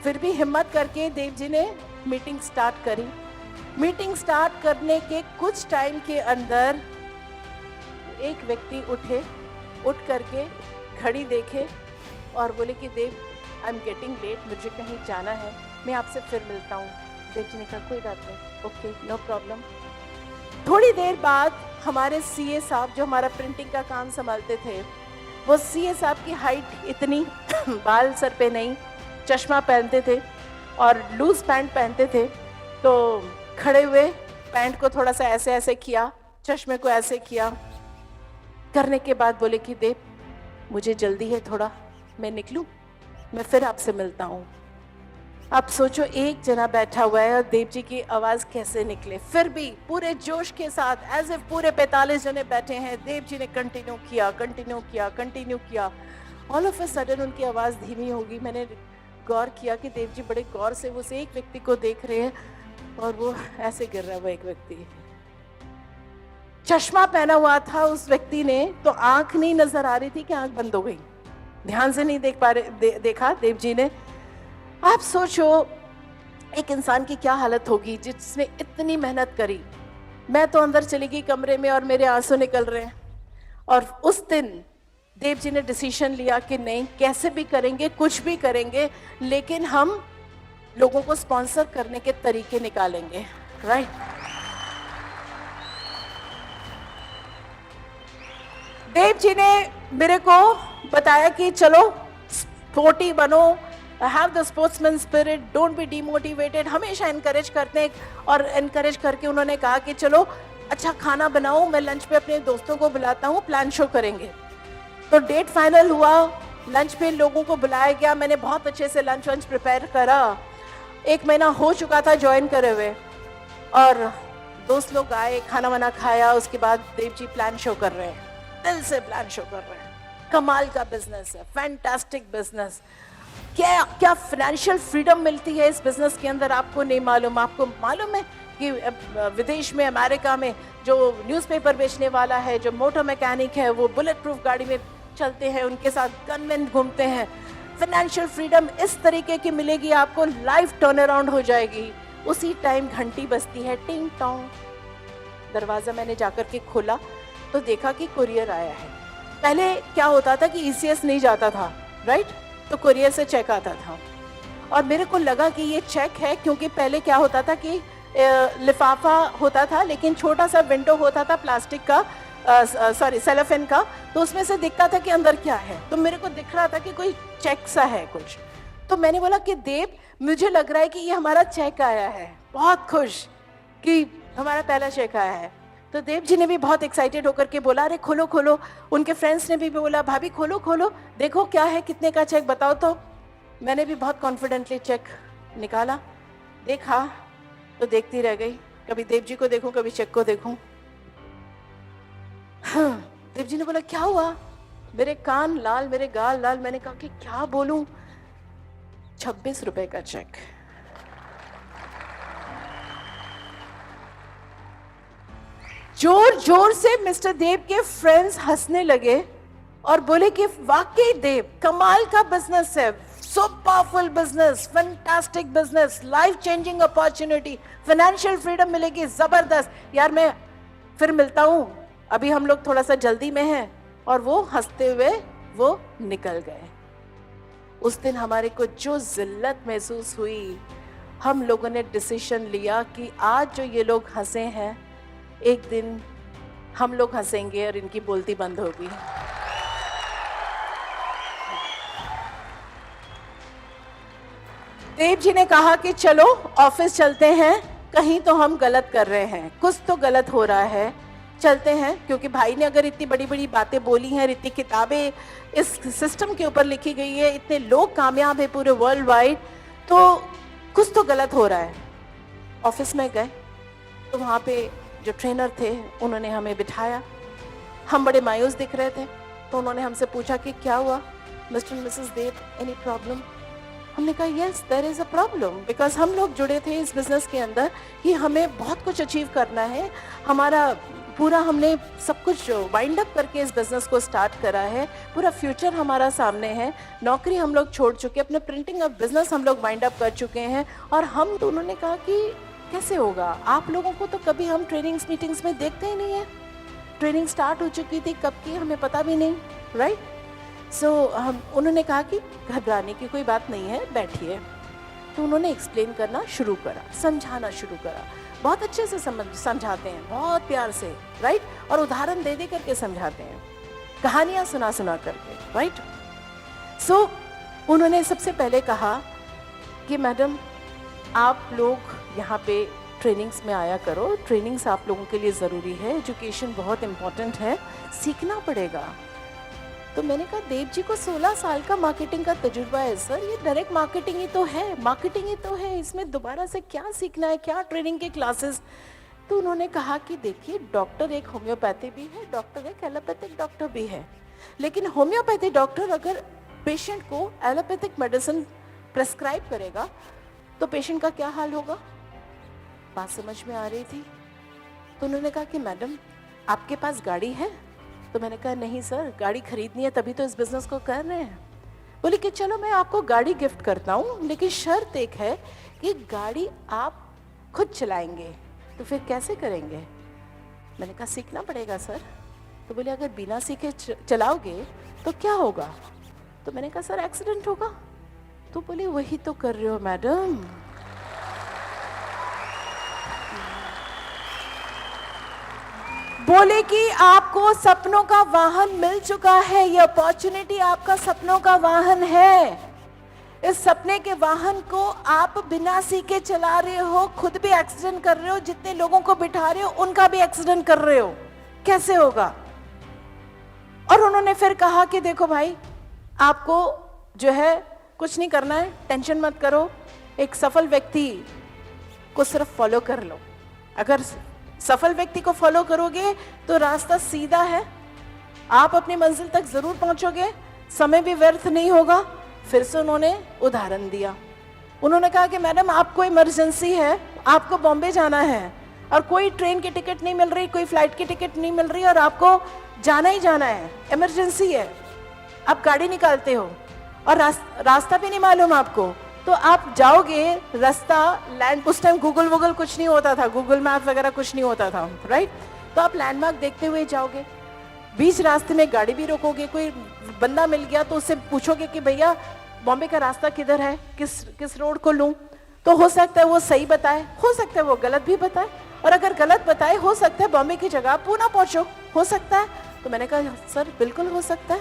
फिर भी हिम्मत करके देव जी ने मीटिंग स्टार्ट करी। मीटिंग स्टार्ट करने के कुछ टाइम के अंदर एक व्यक्ति उठ करके घड़ी देखे और बोले कि देव, आई एम गेटिंग लेट, मुझे कहीं जाना है, मैं आपसे फिर मिलता हूँ। देव जी ने कहा कोई बात नहीं, ओके, नो प्रॉब्लम। थोड़ी देर बाद हमारे सीए साहब, जो हमारा प्रिंटिंग का काम संभालते थे, वो सीए साहब की हाइट इतनी, बाल सर पे नहीं, चश्मा पहनते थे और लूज पैंट पहनते थे। तो खड़े हुए पैंट को थोड़ा सा ऐसे ऐसे किया, चश्मे को ऐसे किया, करने के बाद बोले कि देव, मुझे जल्दी है थोड़ा, मैं निकलूं, मैं फिर आपसे मिलता हूँ। अब सोचो, एक जना बैठा हुआ है और देव जी की आवाज़ कैसे निकले। फिर भी पूरे जोश के साथ, एज इफ पूरे 45 जने बैठे हैं, देव जी ने कंटिन्यू किया। ऑल ऑफ ए सडन उनकी आवाज़ धीमी होगी। मैंने गौर किया कि देव जी बड़े गौर से उस एक व्यक्ति को देख रहे हैं, और वो ऐसे गिर रहा है। वो एक व्यक्ति चश्मा पहना हुआ था उस व्यक्ति ने, तो आंख नहीं नजर आ रही थी कि आंख बंद हो गई, ध्यान से नहीं देखा देव जी ने। आप सोचो एक इंसान की क्या हालत होगी जिसने इतनी मेहनत करी। मैं तो अंदर चली गई कमरे में और मेरे आंसू निकल रहे हैं। और उस दिन देव जी ने डिसीजन लिया कि नहीं, कैसे भी करेंगे, कुछ भी करेंगे, लेकिन हम लोगों को स्पॉन्सर करने के तरीके निकालेंगे, राइट? देव जी ने मेरे को बताया कि चलो स्पोर्टी बनो, have the sportsman spirit, don't be demotivated, हमेशा इनकरेज करते हैं। और इनकरेज करके उन्होंने कहा कि चलो अच्छा खाना बनाओ, मैं लंच पे अपने दोस्तों को बुलाता हूँ, प्लान शो करेंगे। तो डेट फाइनल हुआ, लंच पे लोगों को बुलाया गया, मैंने बहुत अच्छे से लंच वंच प्रिपेयर करा। 1 महीना हो चुका था ज्वाइन करे हुए, और दोस्त लोग आए, खाना वाना खाया, उसके बाद देव जी प्लान शो कर रहे हैं, दिल से प्लान शो कर रहे हैं। कमाल का बिजनेस है, फैंटास्टिक बिजनेस। क्या क्या फाइनेंशियल फ्रीडम मिलती है इस बिजनेस के अंदर, आपको नहीं मालूम। आपको मालूम है कि विदेश में, अमेरिका में जो न्यूज़पेपर बेचने वाला है, जो मोटर मैकेनिक है, वो बुलेट प्रूफ गाड़ी में चलते हैं, उनके साथ गनमैन घूमते हैं। फाइनेंशियल फ्रीडम इस तरीके की मिलेगी आपको, लाइफ टर्न अराउंड हो जाएगी। उसी टाइम घंटी बजती है, टिंग टोंग। दरवाज़ा मैंने जाकर के खोला तो देखा कि कुरियर आया है। पहले क्या होता था कि ECS नहीं जाता था, राइट, तो कुरियर से चेक आता था, और मेरे को लगा कि ये चेक है, क्योंकि पहले क्या होता था कि लिफाफा होता था, लेकिन छोटा सा विंडो होता था प्लास्टिक का, सॉरी सेलोफेन का, तो उसमें से दिखता था कि अंदर क्या है। तो मेरे को दिख रहा था कि कोई चेक सा है कुछ। तो मैंने बोला कि देव, मुझे लग रहा है कि ये हमारा चेक आया है। बहुत खुश कि हमारा पहला चेक आया है। तो देव जी ने भी बहुत एक्साइटेड होकर के बोला, अरे खोलो खोलो। उनके फ्रेंड्स ने भी बोला, भाभी खोलो खोलो, देखो क्या है, कितने का चेक बताओ। तो मैंने भी बहुत कॉन्फिडेंटली चेक निकाला, देखा तो देखती रह गई, कभी देव जी को देखूं, कभी चेक को देखूं। हाँ, देव जी ने बोला क्या हुआ, मेरे कान लाल, मेरे गाल लाल। मैंने कहा कि क्या बोलूं, 26 रुपए का चेक। जोर जोर से मिस्टर देव के फ्रेंड्स हंसने लगे और बोले कि वाकई देव कमाल का बिजनेस है, so powerful business, fantastic business, life changing opportunity, financial freedom मिलेगी, जबरदस्त। यार मैं फिर मिलता हूं, अभी हम लोग थोड़ा सा जल्दी में हैं। और वो हंसते हुए वो निकल गए। उस दिन हमारे को जो जिल्लत महसूस हुई, हम लोगों ने डिसीजन लिया कि आज जो ये लोग हंसे हैं, एक दिन हम लोग हंसेंगे और इनकी बोलती बंद होगी। देव जी ने कहा कि चलो ऑफिस चलते हैं, कहीं तो हम गलत कर रहे हैं, कुछ तो गलत हो रहा है, चलते हैं। क्योंकि भाई ने अगर इतनी बड़ी बड़ी बातें बोली हैं, इतनी किताबें इस सिस्टम के ऊपर लिखी गई है, इतने लोग कामयाब है पूरे वर्ल्ड वाइड, तो कुछ तो गलत हो रहा है। ऑफिस में गए तो वहाँ पे जो ट्रेनर थे उन्होंने हमें बिठाया। हम बड़े मायूस दिख रहे थे, तो उन्होंने हमसे पूछा कि क्या हुआ mister missus Dev, any problem. हमने कहा yes there is a problem, because हम लोग जुड़े थे इस बिजनेस के अंदर कि हमें बहुत कुछ अचीव करना है, हमारा पूरा हमने सब कुछ वाइंड अप करके इस बिजनेस को स्टार्ट करा है, पूरा फ्यूचर हमारा सामने है, नौकरी हम लोग छोड़ चुके, अपने प्रिंटिंग ऑफ बिजनेस हम लोग वाइंड अप कर चुके हैं। और हम दोनों ने कहा कि कैसे होगा, आप लोगों को तो कभी हम ट्रेनिंग्स मीटिंग्स में देखते ही नहीं है, ट्रेनिंग स्टार्ट हो चुकी थी कब की हमें पता भी नहीं, राइट। सो उन्होंने कहा कि घबराने की कोई बात नहीं है, बैठिए। तो उन्होंने एक्सप्लेन करना शुरू करा, समझाना शुरू करा, बहुत अच्छे से समझाते हैं, बहुत प्यार से, राइट, और उदाहरण दे दे करके समझाते हैं, कहानियां सुना सुना करके, राइट। सो उन्होंने सबसे पहले कहा कि मैडम आप लोग यहाँ पे ट्रेनिंग्स में आया करो, ट्रेनिंग्स आप लोगों के लिए ज़रूरी है, एजुकेशन बहुत इम्पोर्टेंट है, सीखना पड़ेगा। तो मैंने कहा देव जी को 16 साल का मार्केटिंग का तजुर्बा है सर, ये डायरेक्ट मार्केटिंग ही तो है, मार्केटिंग ही तो है, इसमें दोबारा से क्या सीखना है, क्या ट्रेनिंग के क्लासेस। तो उन्होंने कहा कि देखिए डॉक्टर एक होम्योपैथी भी है, डॉक्टर एक एलोपैथिक डॉक्टर भी है, लेकिन होम्योपैथी डॉक्टर अगर पेशेंट को एलोपैथिक मेडिसिन प्रेस्क्राइब करेगा तो पेशेंट का क्या हाल होगा। बात समझ में आ रही थी। तो उन्होंने कहा कि मैडम आपके पास गाड़ी है। तो मैंने कहा नहीं सर, गाड़ी खरीदनी है तभी तो इस बिजनेस को कर रहे हैं। बोले कि चलो मैं आपको गाड़ी गिफ्ट करता हूँ, लेकिन शर्त एक है कि गाड़ी आप खुद चलाएंगे। तो फिर कैसे करेंगे। मैंने कहा सीखना पड़ेगा सर। तो बोले अगर बिना सीखे चलाओगे तो क्या होगा। तो मैंने कहा सर एक्सीडेंट होगा। तो बोले वही तो कर रहे हो मैडम। बोले कि आपको सपनों का वाहन मिल चुका है, ये अपॉर्चुनिटी आपका सपनों का वाहन है, इस सपने के वाहन को आप बिना सीखे चला रहे हो, खुद भी एक्सीडेंट कर रहे हो, जितने लोगों को बिठा रहे हो उनका भी एक्सीडेंट कर रहे हो, कैसे होगा? और उन्होंने फिर कहा कि देखो भाई, आपको जो है कुछ नहीं करना है, टेंशन मत करो, एक सफल व्यक्ति को सिर्फ फॉलो कर लो। अगर सफल व्यक्ति को फॉलो करोगे तो रास्ता सीधा है, आप अपनी मंजिल तक जरूर पहुंचोगे, समय भी व्यर्थ नहीं होगा। फिर से उन्होंने उदाहरण दिया। उन्होंने कहा कि मैडम, आपको इमरजेंसी है, आपको बॉम्बे जाना है और कोई ट्रेन की टिकट नहीं मिल रही, कोई फ्लाइट की टिकट नहीं मिल रही और आपको जाना ही जाना है, इमरजेंसी है, आप गाड़ी निकालते हो और रास्ता भी नहीं मालूम आपको, तो आप जाओगे, रास्ता लैंड, उस टाइम गूगल कुछ नहीं होता था, गूगल मैप वगैरह कुछ नहीं होता था, राइट? तो आप लैंडमार्क देखते हुए जाओगे, बीच रास्ते में गाड़ी भी रोकोगे, कोई बंदा मिल गया तो उससे पूछोगे कि भैया बॉम्बे का रास्ता किधर है, किस रोड को लूं? तो हो सकता है वो सही बताए, हो सकता है वो गलत भी बताए, और अगर गलत बताए हो सकता है बॉम्बे की जगह पूना पहुंचो, हो सकता है। तो मैंने कहा सर बिल्कुल हो सकता है।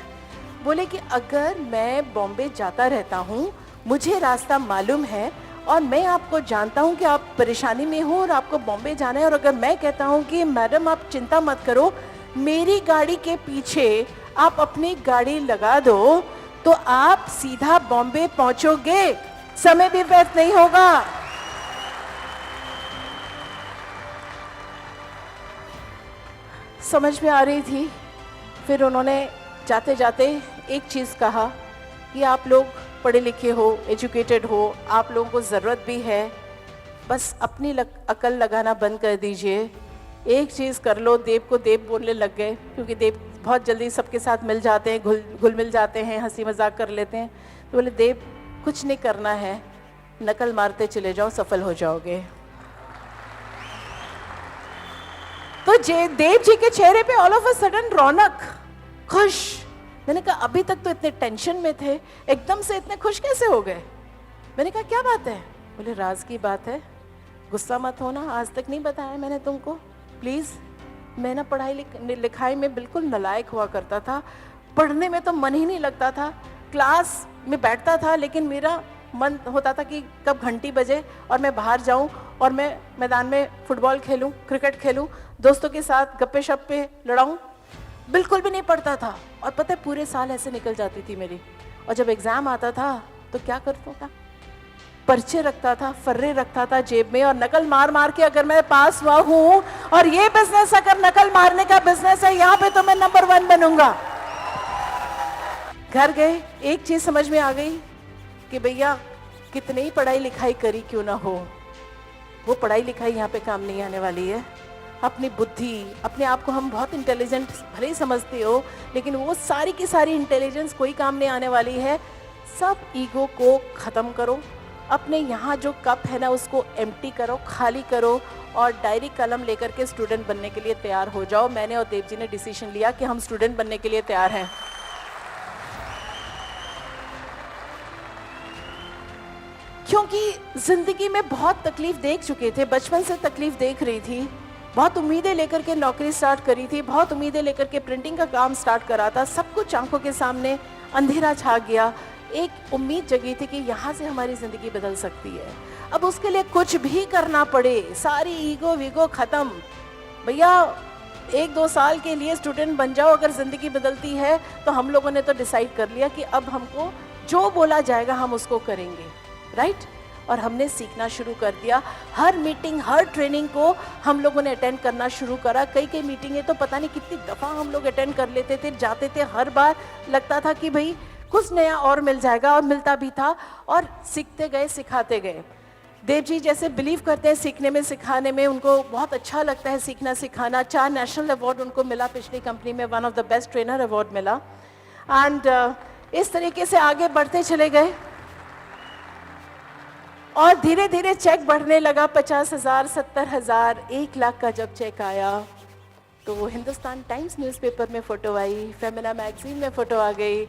बोले कि अगर मैं बॉम्बे जाता रहता हूँ, मुझे रास्ता मालूम है और मैं आपको जानता हूँ कि आप परेशानी में हो और आपको बॉम्बे जाना है, और अगर मैं कहता हूँ कि मैडम आप चिंता मत करो, मेरी गाड़ी के पीछे आप अपनी गाड़ी लगा दो, तो आप सीधा बॉम्बे पहुंचोगे, समय भी व्यर्थ नहीं होगा। समझ में आ रही थी। फिर उन्होंने जाते जाते एक चीज़ कहा कि आप लोग पढ़े लिखे हो, एजुकेटेड हो, आप लोगों को ज़रूरत भी है, बस अपनी अकल लगाना बंद कर दीजिए, एक चीज़ कर लो। देव को देव बोलने लग गए, क्योंकि देव बहुत जल्दी सबके साथ मिल जाते हैं, घुल मिल जाते हैं, हंसी मजाक कर लेते हैं। तो बोले देव कुछ नहीं करना है, नकल मारते चले जाओ, सफल हो जाओगे। तो देव जी के चेहरे पे ऑल ऑफ अ सडन रौनक, खुश। मैंने कहा अभी तक तो इतने टेंशन में थे, एकदम से इतने खुश कैसे हो गए? मैंने कहा क्या बात है? बोले राज की बात है, गुस्सा मत होना, आज तक नहीं बताया मैंने तुमको, प्लीज़। मैं ना पढ़ाई लिखाई में बिल्कुल नालायक हुआ करता था, पढ़ने में तो मन ही नहीं लगता था, क्लास में बैठता था लेकिन मेरा मन होता था कि कब घंटी बजे और मैं बाहर जाऊं और मैं मैदान में फुटबॉल खेलूं, क्रिकेट खेलूं, दोस्तों के साथ गप्पे शप्पे लड़ाऊं। बिल्कुल भी नहीं पढ़ता था, और पता है पूरे साल ऐसे निकल जाती थी मेरी। और जब एग्ज़ाम आता था तो क्या करता था, पर्चे रखता था, फर्रे रखता था जेब में, और नकल मार मार के अगर मैं पास हुआ हूँ, और ये बिजनेस अगर नकल मारने का बिजनेस है, यहाँ पे तो मैं नंबर 1 बनूंगा। घर गए, एक चीज समझ में आ गई कि भैया कितनी ही पढ़ाई लिखाई करी क्यों ना हो, वो पढ़ाई लिखाई यहाँ पे काम नहीं आने वाली है। अपनी बुद्धि, अपने आप को हम बहुत इंटेलिजेंट भले ही समझते हो, लेकिन वो सारी की सारी इंटेलिजेंस कोई काम नहीं आने वाली है। सब ईगो को ख़त्म करो, अपने यहाँ जो कप है ना उसको एम्प्टी करो, खाली करो, और डायरी कलम लेकर के स्टूडेंट बनने के लिए तैयार हो जाओ। मैंने और देव जी ने डिसीजन लिया कि हम स्टूडेंट बनने के लिए तैयार हैं। क्योंकि जिंदगी में बहुत तकलीफ देख चुके थे, बचपन से तकलीफ देख रही थी, बहुत उम्मीदें लेकर के नौकरी स्टार्ट करी थी, बहुत उम्मीदें लेकर के प्रिंटिंग का काम स्टार्ट करा था, सब कुछ आंखों के सामने अंधेरा छा गया। एक उम्मीद जगी थी कि यहाँ से हमारी ज़िंदगी बदल सकती है। अब उसके लिए कुछ भी करना पड़े, सारी ईगो वीगो ख़त्म। भैया 1-2 साल के लिए स्टूडेंट बन जाओ, अगर ज़िंदगी बदलती है तो हम लोगों ने तो डिसाइड कर लिया कि अब हमको जो बोला जाएगा हम उसको करेंगे, राइट? और हमने सीखना शुरू कर दिया। हर मीटिंग, हर ट्रेनिंग को हम लोगों ने अटेंड करना शुरू करा। कई मीटिंगें तो पता नहीं कितनी दफ़ा हम लोग अटेंड कर लेते थे, जाते थे। हर बार लगता था कि भाई कुछ नया और मिल जाएगा, और मिलता भी था, और सीखते गए, सिखाते गए। देव जी जैसे बिलीव करते हैं सीखने में, सिखाने में, उनको बहुत अच्छा लगता है सीखना सिखाना। 4 नेशनल अवार्ड उनको मिला, पिछली कंपनी में one of the best trainer award मिला। एंड इस तरीके से आगे बढ़ते चले गए, और धीरे धीरे चेक बढ़ने लगा। 50,000, 70,000, 1 लाख का जब चेक आया तो हिंदुस्तान टाइम्स न्यूज़पेपर में फ़ोटो आई, फेमिना मैगजीन में फ़ोटो आ गई,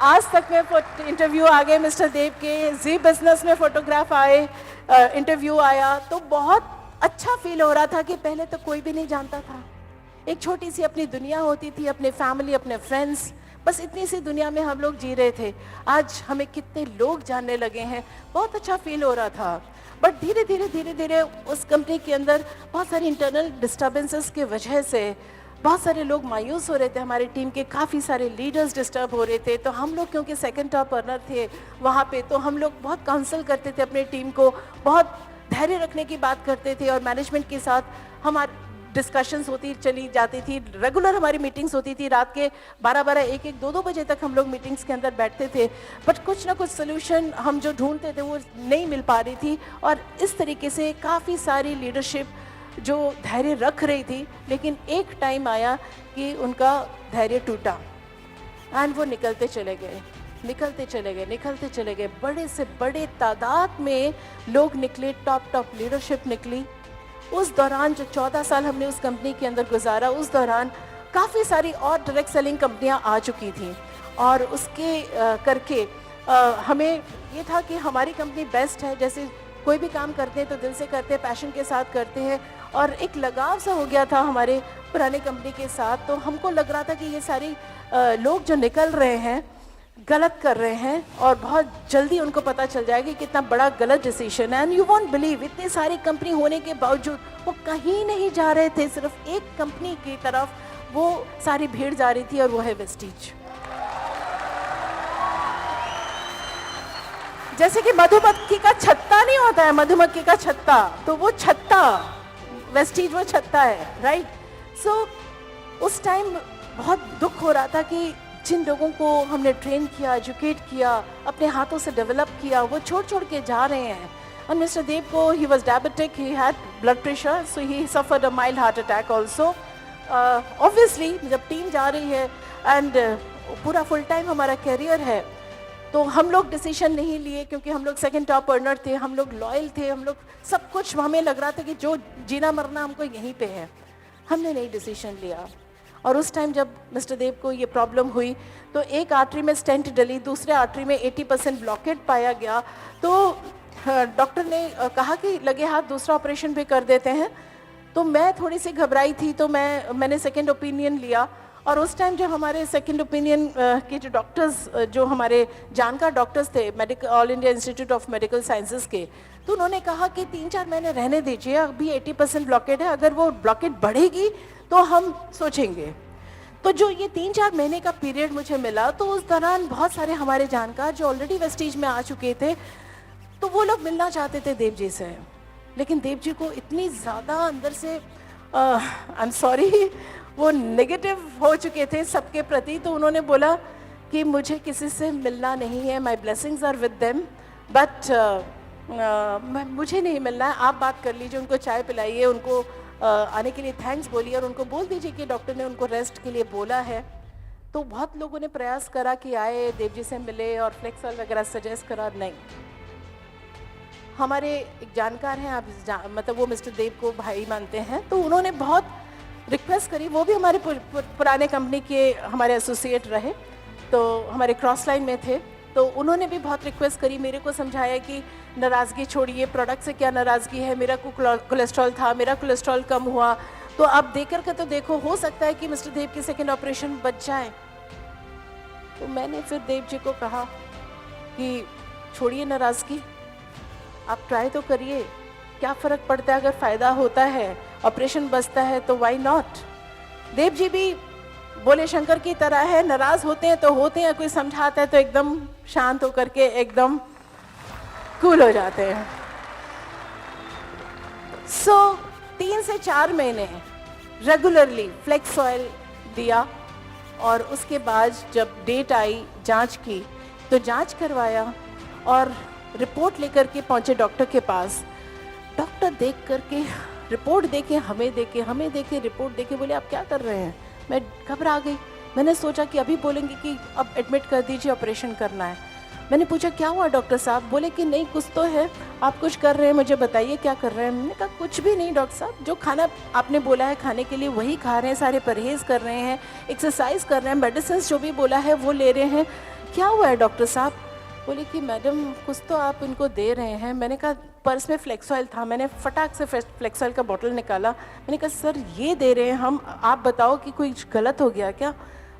आज तक में इंटरव्यू आ गए मिस्टर देव के, जी बिजनेस में फ़ोटोग्राफ आए, इंटरव्यू आया। तो बहुत अच्छा फील हो रहा था कि पहले तो कोई भी नहीं जानता था, एक छोटी सी अपनी दुनिया होती थी, अपने फैमिली, अपने फ्रेंड्स, बस इतनी सी दुनिया में हम लोग जी रहे थे। आज हमें कितने लोग जानने लगे हैं, बहुत अच्छा फील हो रहा था। बट धीरे धीरे धीरे धीरे उस कंपनी के अंदर बहुत सारी इंटरनल डिस्टर्बेंसेस की वजह से बहुत सारे लोग मायूस हो रहे थे। हमारी टीम के काफ़ी सारे लीडर्स डिस्टर्ब हो रहे थे। तो हम लोग क्योंकि सेकंड टॉप अर्नर थे वहाँ पे, तो हम लोग बहुत काउंसल करते थे अपनी टीम को, बहुत धैर्य रखने की बात करते थे और मैनेजमेंट के साथ हमारी डिस्कशंस होती चली जाती थी। रेगुलर हमारी मीटिंग्स होती थी, रात के 12-12, 1-1, 2-2 बजे तक हम लोग मीटिंग्स के अंदर बैठते थे। बट कुछ ना कुछ सोल्यूशन हम जो ढूंढते थे वो नहीं मिल पा रही थी। और इस तरीके से काफ़ी सारी लीडरशिप जो धैर्य रख रही थी, लेकिन एक टाइम आया कि उनका धैर्य टूटा एंड वो निकलते चले गए, निकलते चले गए, निकलते चले गए। बड़े से बड़े तादाद में लोग निकले, टॉप लीडरशिप निकली। उस दौरान जो 14 साल हमने उस कंपनी के अंदर गुजारा, उस दौरान काफ़ी सारी और डायरेक्ट सेलिंग कंपनियां आ चुकी थी। और उसके करके हमें ये था कि हमारी कंपनी बेस्ट है। जैसे कोई भी काम करते हैं तो दिल से करते हैं, पैशन के साथ करते हैं, और एक लगाव सा हो गया था हमारे पुराने कंपनी के साथ। तो हमको लग रहा था कि ये सारी लोग जो निकल रहे हैं गलत कर रहे हैं और बहुत जल्दी उनको पता चल जाएगा कि कितना बड़ा गलत डिसीजन है। एंड यू वोंट बिलीव, इतनी सारी कंपनी होने के बावजूद वो कहीं नहीं जा रहे थे, सिर्फ एक कंपनी की तरफ वो सारी भीड़ जा रही थी, और वो है वेस्टीज। जैसे कि मधुमक्खी का छत्ता नहीं होता है, मधुमक्खी का छत्ता, तो वो छत्ता वेस्टीज वो छत्ता है, राइट। सो उस टाइम बहुत दुख हो रहा था कि जिन लोगों को हमने ट्रेन किया, एजुकेट किया, अपने हाथों से डेवलप किया, वो छोड़ के जा रहे हैं। और मिस्टर देव को, he was diabetic, he had blood pressure, so he suffered a mild heart attack also. Obviously जब टीम जा रही है एंड पूरा फुल टाइम हमारा करियर है, तो हम लोग डिसीजन नहीं लिए, क्योंकि हम लोग सेकंड टॉप अर्नर थे, हम लोग लॉयल थे, हम लोग सब कुछ, हमें लग रहा था कि जो जीना मरना हमको यहीं पे है। हमने नहीं डिसीजन लिया। और उस टाइम जब मिस्टर देव को ये प्रॉब्लम हुई, तो एक आर्टरी में स्टेंट डली, दूसरे आर्टरी में 80% ब्लॉकेट पाया गया। तो डॉक्टर ने कहा कि लगे हाथ दूसरा ऑपरेशन भी कर देते हैं। तो मैं थोड़ी सी घबराई थी, तो मैंने सेकंड ओपिनियन लिया। और उस टाइम जो हमारे सेकंड ओपिनियन के जो डॉक्टर्स, जो हमारे जानकार डॉक्टर्स थे medical, all India institute of medical sciences के, तो उन्होंने कहा कि 3-4 महीने रहने दीजिए, अभी 80% ब्लॉकेट है, अगर वो ब्लॉकेट बढ़ेगी तो हम सोचेंगे। तो जो ये 3-4 महीने का पीरियड मुझे मिला, तो उस दौरान बहुत सारे हमारे जानकार जो ऑलरेडी वेस्टीज में आ चुके थे, तो वो लोग मिलना चाहते थे देव जी से। लेकिन देव जी को इतनी ज़्यादा अंदर से आई एम सॉरी, वो नेगेटिव हो चुके थे सबके प्रति। तो उन्होंने बोला कि मुझे किसी से मिलना नहीं है, my blessings are with them, but मुझे नहीं मिलना है, आप बात कर लीजिए, उनको चाय पिलाइए, उनको आने के लिए थैंक्स बोलिए, और उनको बोल दीजिए कि डॉक्टर ने उनको रेस्ट के लिए बोला है। तो बहुत लोगों ने प्रयास करा कि आए, देव जी से मिले और फ्लेक्स ऑयल वगैरह सजेस्ट करा, नहीं। हमारे एक जानकार हैं, आप मतलब वो मिस्टर देव को भाई मानते हैं, तो उन्होंने बहुत रिक्वेस्ट करी, वो भी हमारे पुराने कंपनी के हमारे एसोसिएट रहे, तो हमारे क्रॉस लाइन में थे। तो उन्होंने भी बहुत रिक्वेस्ट करी, मेरे को समझाया कि नाराज़गी छोड़िए, प्रोडक्ट से क्या नाराज़गी है, मेरा कोलेस्ट्रॉल था, मेरा कोलेस्ट्रॉल कम हुआ, तो आप देख कर के तो देखो, हो सकता है कि मिस्टर देव की सेकेंड ऑपरेशन बच जाए। तो मैंने फिर देव जी को कहा कि छोड़िए नाराज़गी, आप ट्राई तो करिए, क्या फ़र्क पड़ता है, अगर फ़ायदा होता है, ऑपरेशन बचता है, तो वाई नॉट। देव जी भी बोले शंकर की तरह है, नाराज़ होते हैं तो होते हैं, कोई समझाता है तो एकदम शांत होकर के एकदम कूल हो जाते हैं। सो 3 से 4 महीने रेगुलरली फ्लेक्स ऑयल दिया, और उसके बाद जब डेट आई जांच की, तो जांच करवाया और रिपोर्ट लेकर के पहुंचे डॉक्टर के पास। डॉक्टर देख करके रिपोर्ट देके हमें देके रिपोर्ट देके बोले आप क्या कर रहे हैं। मैं घबरा गई, मैंने सोचा कि अभी बोलेंगे कि अब एडमिट कर दीजिए, ऑपरेशन करना है। मैंने पूछा क्या हुआ डॉक्टर साहब, बोले कि नहीं कुछ तो है, आप कुछ कर रहे हैं, मुझे बताइए क्या कर रहे हैं। मैंने कहा कुछ भी नहीं डॉक्टर साहब, जो खाना आपने बोला है खाने के लिए वही खा रहे हैं, सारे परहेज़ कर रहे हैं, एक्सरसाइज कर रहे हैं, मेडिसिन जो भी बोला है वो ले रहे हैं। क्या हुआ है डॉक्टर साहब। बोले कि मैडम कुछ तो आप इनको दे रहे हैं। मैंने कहा पर्स में फ्लेक्स ऑयल था, मैंने फटाक से फ्लेक्स ऑयल का बॉटल निकाला। मैंने कहा सर ये दे रहे हैं हम, आप बताओ कि कोई गलत हो गया क्या?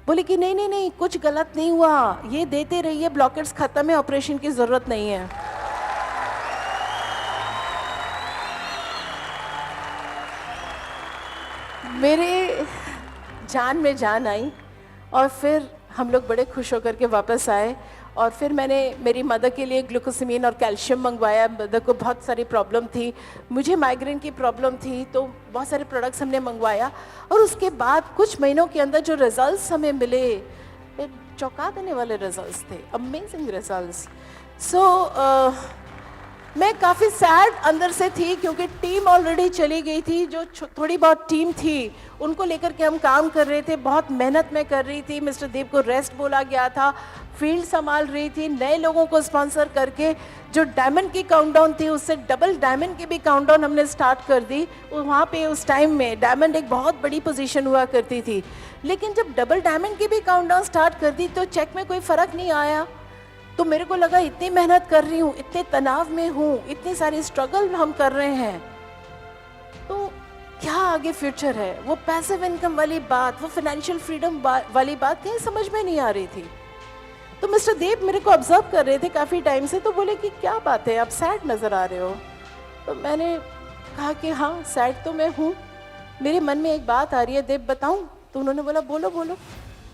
बोले कि नहीं नहीं नहीं, कुछ गलत नहीं हुआ, ये देते रहिए, ब्लॉकेट्स खत्म है, ऑपरेशन की ज़रूरत नहीं है। मेरे जान में जान आई और फिर हम लोग बड़े खुश होकर के वापस आए। और फिर मैंने मेरी मदर के लिए ग्लूकोसामीन और कैल्शियम मंगवाया। मदर को बहुत सारी प्रॉब्लम थी, मुझे माइग्रेन की प्रॉब्लम थी, तो बहुत सारे प्रोडक्ट्स हमने मंगवाया। और उसके बाद कुछ महीनों के अंदर जो रिजल्ट्स हमें मिले, चौंका देने वाले रिजल्ट्स थे, अमेजिंग रिजल्ट्स। मैं काफ़ी सैड अंदर से थी क्योंकि टीम ऑलरेडी चली गई थी। जो थोड़ी बहुत टीम थी उनको लेकर के हम काम कर रहे थे, बहुत मेहनत में कर रही थी। मिस्टर देव को रेस्ट बोला गया था, फील्ड संभाल रही थी, नए लोगों को स्पॉन्सर करके जो डायमंड की काउंटडाउन थी उससे डबल डायमंड की भी काउंटडाउन हमने स्टार्ट कर दी। वहाँ पे उस टाइम में डायमंड एक बहुत बड़ी पोजीशन हुआ करती थी, लेकिन जब डबल डायमंड की भी काउंटडाउन स्टार्ट कर दी तो चेक में कोई फ़र्क नहीं आया। तो मेरे को लगा इतनी मेहनत कर रही हूँ, इतने तनाव में हूँ, इतनी सारी स्ट्रगल हम कर रहे हैं, तो क्या आगे फ्यूचर है? वो पैसिव इनकम वाली बात, वो फाइनेंशियल फ्रीडम वाली बात कहीं समझ में नहीं आ रही थी। तो मिस्टर देव मेरे को ऑब्जर्व कर रहे थे काफ़ी टाइम से, तो बोले कि क्या बात है, आप सैड नज़र आ रहे हो। तो मैंने कहा कि हाँ सैड तो मैं हूँ, मेरे मन में एक बात आ रही है, देव बताऊँ? तो उन्होंने बोला बोलो बोलो।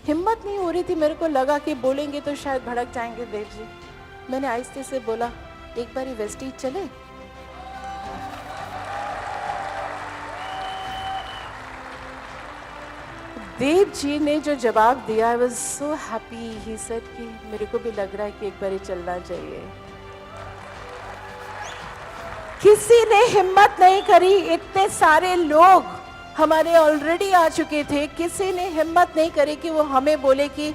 हिम्मत नहीं हो रही थी, मेरे को लगा कि बोलेंगे तो शायद भड़क जाएंगे देव जी। मैंने आहिस्ते से बोला एक बार वेस्टीज चले। देव जी ने जो जवाब दिया, I was so happy. He said कि मेरे को भी लग रहा है कि एक बार चलना चाहिए। किसी ने हिम्मत नहीं करी, इतने सारे लोग हमारे ऑलरेडी आ चुके थे, किसी ने हिम्मत नहीं करी कि वो हमें बोले कि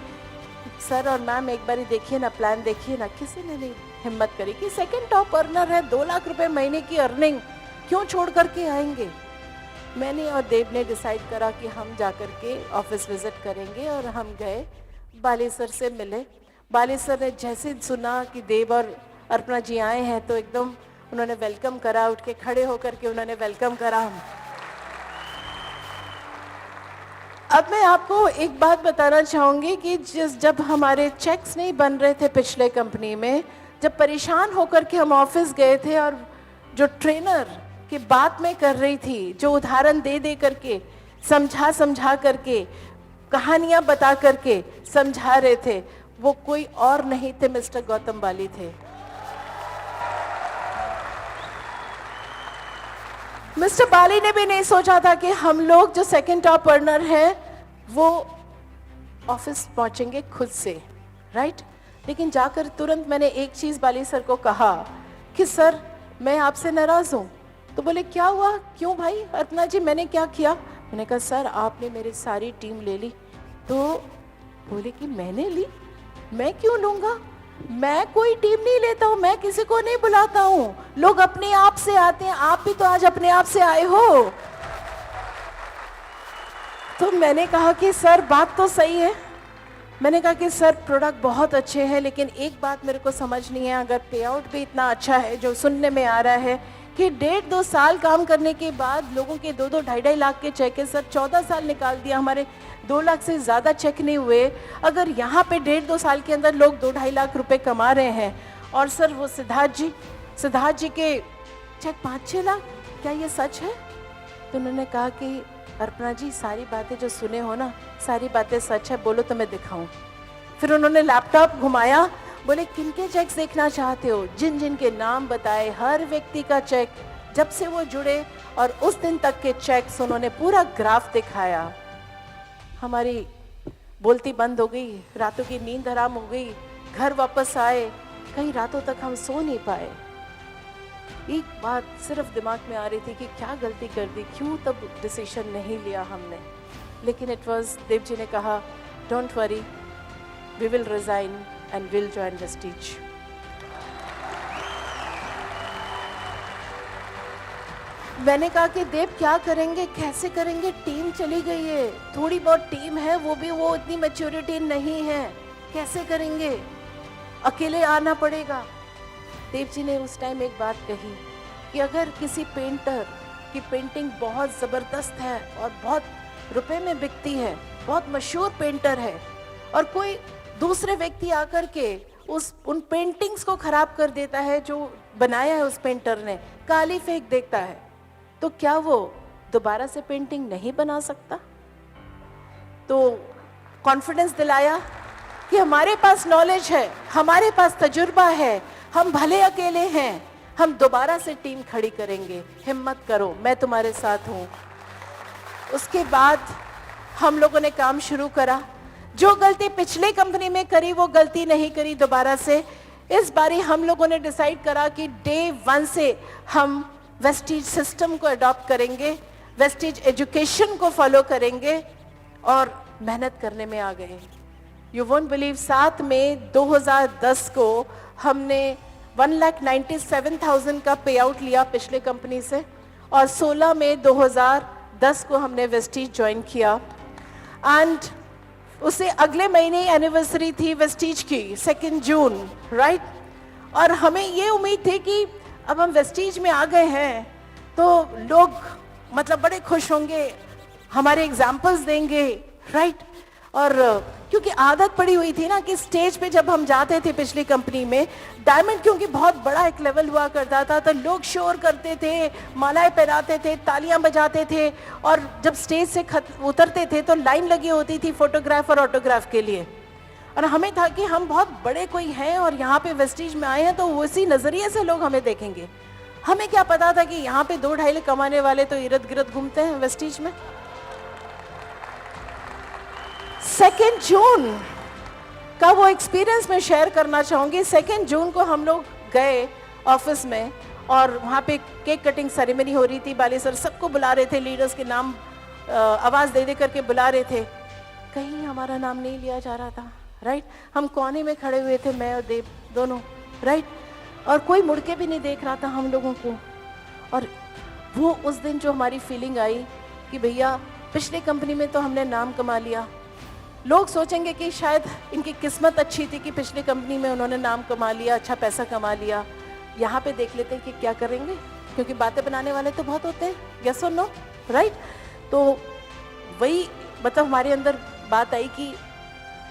सर और मैम एक बार देखिए ना, प्लान देखिए ना। किसी ने नहीं हिम्मत करी कि सेकंड टॉप अर्नर है, 2 लाख रुपए महीने की अर्निंग, क्यों छोड़ करके आएंगे। मैंने और देव ने डिसाइड करा कि हम जा कर के ऑफिस विजिट करेंगे और हम गए, बाली सर से मिले। बाली सर ने जैसे सुना कि देव और अर्पणा जी आए हैं तो एकदम उन्होंने वेलकम करा, उठ के खड़े होकर के उन्होंने वेलकम करा। अब मैं आपको एक बात बताना चाहूँगी कि जब हमारे चेक्स नहीं बन रहे थे पिछले कंपनी में, जब परेशान होकर के हम ऑफिस गए थे और जो ट्रेनर की बात मैं कर रही थी, जो उदाहरण दे दे करके समझा करके कहानियाँ बता करके समझा रहे थे, वो कोई और नहीं थे, मिस्टर गौतम बाली थे। मिस्टर बाली ने भी नहीं सोचा था कि हम लोग जो सेकंड टॉप अर्नर हैं वो ऑफिस पहुंचेंगे खुद से, राइट। लेकिन जाकर तुरंत मैंने एक चीज़ बाली सर को कहा कि सर मैं आपसे नाराज़ हूँ। तो बोले क्या हुआ, क्यों भाई? अर्पणा जी मैंने क्या किया? मैंने कहा सर आपने मेरी सारी टीम ले ली। तो बोले कि मैंने ली? मैं क्यों लूँगा, मैं कोई टीम नहीं लेता हूँ, मैं किसी को नहीं बुलाता हूँ, लोग अपने आप से आते हैं, आप भी तो आज अपने आप से आए हो। तो मैंने कहा कि सर बात तो सही है। मैंने कहा कि सर प्रोडक्ट बहुत अच्छे हैं, लेकिन एक बात मेरे को समझ नहीं है, अगर पे आउट भी इतना अच्छा है जो सुनने में आ रहा है कि 1.5-2 साल काम करने के बाद लोगों के 2-2, 2.5 लाख के चेक है। सर 14 साल निकाल दिया, हमारे 2 लाख से ज़्यादा चेक नहीं हुए। अगर यहाँ पे 1.5-2 साल के अंदर लोग 2-2.5 लाख रुपए कमा रहे हैं, और सर वो सिद्धार्थ जी के चेक 5-6 लाख, क्या ये सच है? तो उन्होंने कहा कि अर्पणा जी सारी बातें जो सुने हो ना, सारी बातें सच है, बोलो तो मैं दिखाऊं। फिर उन्होंने लैपटॉप घुमाया, बोले किनके चेक्स देखना चाहते हो? जिन जिन के नाम बताए, हर व्यक्ति का चेक जब से वो जुड़े और उस दिन तक के चेक्स उन्होंने पूरा ग्राफ दिखाया। हमारी बोलती बंद हो गई, रातों की नींद हराम हो गई, घर वापस आए, कई रातों तक हम सो नहीं पाए। एक बात सिर्फ दिमाग में आ रही थी कि क्या गलती कर दी, क्यों तब डिसीजन नहीं लिया हमने। लेकिन इट वाज, देव जी ने कहा don't worry, we will resign and will join Vestige. मैंने कहा कि देव क्या करेंगे, कैसे करेंगे, टीम चली गई है, थोड़ी बहुत टीम है, वो भी वो इतनी मैच्योरिटी नहीं है, कैसे करेंगे, अकेले आना पड़ेगा। देव जी ने उस टाइम एक बात कही कि अगर किसी पेंटर की पेंटिंग बहुत ज़बरदस्त है और बहुत रुपए में बिकती है, बहुत मशहूर पेंटर है, और कोई दूसरे व्यक्ति आकर के उन पेंटिंग्स को खराब कर देता है जो बनाया है उस पेंटर ने, काली फेंक देता है, तो क्या वो दोबारा से पेंटिंग नहीं बना सकता? तो कॉन्फिडेंस दिलाया कि हमारे पास नॉलेज है, हमारे पास तजुर्बा है, हम भले अकेले हैं, हम दोबारा से टीम खड़ी करेंगे, हिम्मत करो, मैं तुम्हारे साथ हूँ। उसके बाद हम लोगों ने काम शुरू करा। जो गलती पिछले कंपनी में करी वो गलती नहीं करी दोबारा से। इस बारी हम लोगों ने डिसाइड करा कि डे 1 से हम वेस्टीज सिस्टम को अडॉप्ट करेंगे, वेस्टीज एजुकेशन को फॉलो करेंगे और मेहनत करने में आ गए। यू वोंट बिलीव, 7 मई 2010 को हमने 1,97,000 का पे आउट लिया पिछले कंपनी से और 16 मई 2010 को हमने वेस्टीज ज्वाइन किया। एंड उससे अगले महीने एनिवर्सरी थी वेस्टीज की, 2 जून, राइट। और हमें ये उम्मीद थी कि अब हम वेस्टीज में आ गए हैं तो लोग मतलब बड़े खुश होंगे, हमारे एग्जाम्पल्स देंगे, राइट। और क्योंकि आदत पड़ी हुई थी ना कि स्टेज पे जब हम जाते थे पिछली कंपनी में, डायमंड क्योंकि बहुत बड़ा एक लेवल हुआ करता था, तो लोग शोर करते थे, मालाएं पहनाते थे, तालियां बजाते थे, और जब स्टेज से उतरते थे तो लाइन लगी होती थी फोटोग्राफ और ऑटोग्राफ के लिए। और हमें था कि हम बहुत बड़े कोई हैं और यहाँ पे वेस्टीज में आए हैं तो उसी नज़रिए से लोग हमें देखेंगे। हमें क्या पता था कि यहाँ पे 2-2.5 लाख कमाने वाले तो इर्द गिर्द घूमते हैं वेस्टीज में। 2 जून का वो एक्सपीरियंस मैं शेयर करना चाहूँगी। 2 जून को हम लोग गए ऑफिस में और वहाँ पे केक कटिंग सेरेमनी हो रही थी। बाली सर सबको बुला रहे थे, लीडर्स के नाम आवाज़ दे दे करके बुला रहे थे, कहीं हमारा नाम नहीं लिया जा रहा था, राइट। हम कोने में खड़े हुए थे, मैं और देव दोनों, राइट। और कोई मुड़ के भी नहीं देख रहा था हम लोगों को। और वो उस दिन जो हमारी फीलिंग आई कि भैया पिछले कंपनी में तो हमने नाम कमा लिया, लोग सोचेंगे कि शायद इनकी किस्मत अच्छी थी कि पिछली कंपनी में उन्होंने नाम कमा लिया, अच्छा पैसा कमा लिया, यहाँ पे देख लेते हैं कि क्या करेंगे, क्योंकि बातें बनाने वाले तो बहुत होते हैं, यस और नो, राइट। तो वही मतलब हमारे अंदर बात आई कि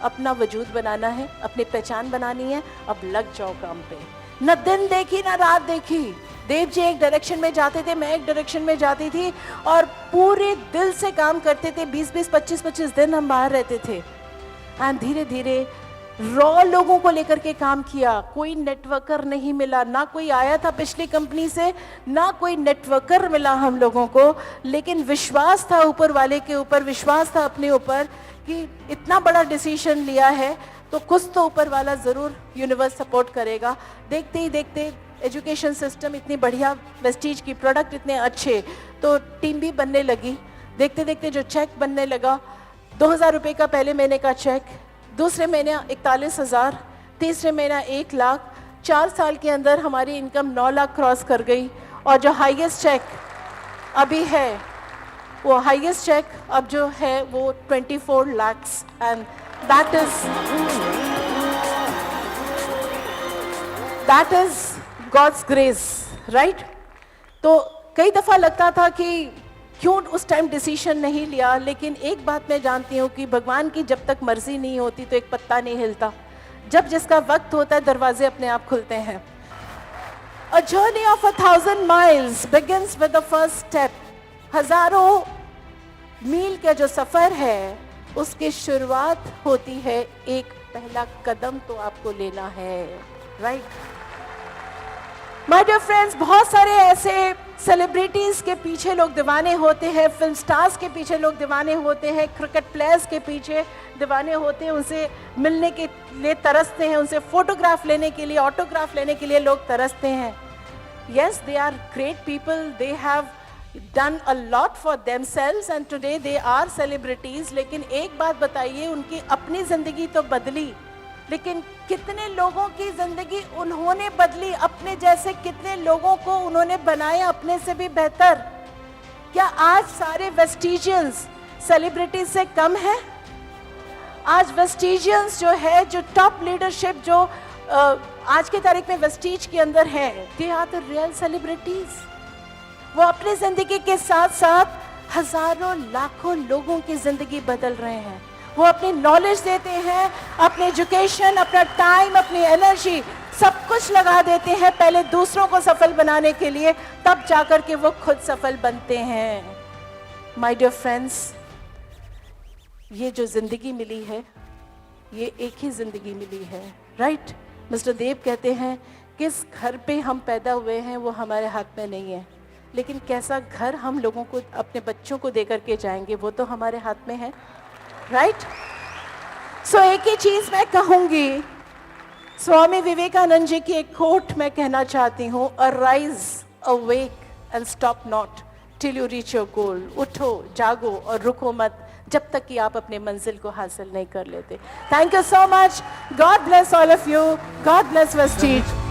अपना वजूद बनाना है, अपनी पहचान बनानी है, अब लग जाओ काम पे। न दिन देखी न रात देखी, देव जी एक डायरेक्शन में जाते थे, मैं एक डायरेक्शन में जाती थी और पूरे दिल से काम करते थे। 20-20, 25-25 दिन हम बाहर रहते थे एंड धीरे धीरे रॉ लोगों को लेकर के काम किया। कोई नेटवर्कर नहीं मिला, ना कोई आया था पिछली कंपनी से, ना कोई नेटवर्कर मिला हम लोगों को, लेकिन विश्वास था ऊपर वाले के ऊपर, विश्वास था अपने ऊपर कि इतना बड़ा डिसीजन लिया है तो कुछ तो ऊपर वाला ज़रूर यूनिवर्स सपोर्ट करेगा। देखते ही देखते एजुकेशन सिस्टम इतनी बढ़िया, वेस्टीज की प्रोडक्ट इतने अच्छे, तो टीम भी बनने लगी। देखते देखते जो चेक बनने लगा, 2,000 रुपये का पहले महीने का चेक, दूसरे महीने 41,000, तीसरे महीना 1 लाख। 4 साल के अंदर हमारी इनकम 9 लाख क्रॉस कर गई। और जो हाईएस्ट चेक अभी है, वो हाईएस्ट चेक अब जो है वो 24 lakh, and that is God's grace, right. तो कई दफ़ा लगता था कि क्यों उस टाइम डिसीजन नहीं लिया, लेकिन एक बात मैं जानती हूँ कि भगवान की जब तक मर्जी नहीं होती तो एक पत्ता नहीं हिलता। जब जिसका वक्त होता है दरवाजे अपने आप खुलते हैं। A journey of 1,000 miles begins with the first step। हजारों मील का जो सफ़र है उसकी शुरुआत होती है, एक पहला कदम तो आपको लेना है, राइट। माय डियर फ्रेंड्स, बहुत सारे ऐसे सेलिब्रिटीज के पीछे लोग दीवाने होते हैं, फिल्म स्टार्स के पीछे लोग दीवाने होते हैं, क्रिकेट प्लेयर्स के पीछे दीवाने होते हैं, उनसे मिलने के लिए तरसते हैं, उनसे फोटोग्राफ लेने के लिए, ऑटोग्राफ लेने के लिए लोग तरसते हैं। Yes, they are great people, they have done a lot for themselves and today they are celebrities। लेकिन एक बात बताइए, उनकी अपनी जिंदगी तो बदली, लेकिन कितने लोगों की जिंदगी उन्होंने बदली, अपने जैसे कितने लोगों को उन्होंने बनाया अपने से भी बेहतर। क्या आज सारे वेस्टिजियंस सेलिब्रिटीज से कम है? आज वेस्टिजियंस जो है, जो टॉप लीडरशिप जो आज के तारीख में वेस्टीज के अंदर है, they are the real celebrities. वो अपनी जिंदगी के साथ साथ हजारों लाखों लोगों की जिंदगी बदल रहे हैं। वो अपनी नॉलेज देते हैं, अपने एजुकेशन, अपना टाइम, अपनी एनर्जी सब कुछ लगा देते हैं पहले दूसरों को सफल बनाने के लिए, तब जाकर के वो खुद सफल बनते हैं। माय डियर फ्रेंड्स, ये जो जिंदगी मिली है, ये एक ही जिंदगी मिली है, राइट? मिस्टर देव कहते हैं किस घर पे हम पैदा हुए हैं वो हमारे हाथ में नहीं है, लेकिन कैसा घर हम लोगों को, अपने बच्चों को देकर के जाएंगे वो तो हमारे हाथ में है, राइट? सो एक ही चीज मैं कहूंगी, स्वामी विवेकानंद जी की एक कोट मैं कहना चाहती हूँ, arise, awake and stop not till you reach your goal. उठो, जागो और रुको मत जब तक कि आप अपने मंजिल को हासिल नहीं कर लेते। Thank you so much. God bless all of you. God bless Vestige.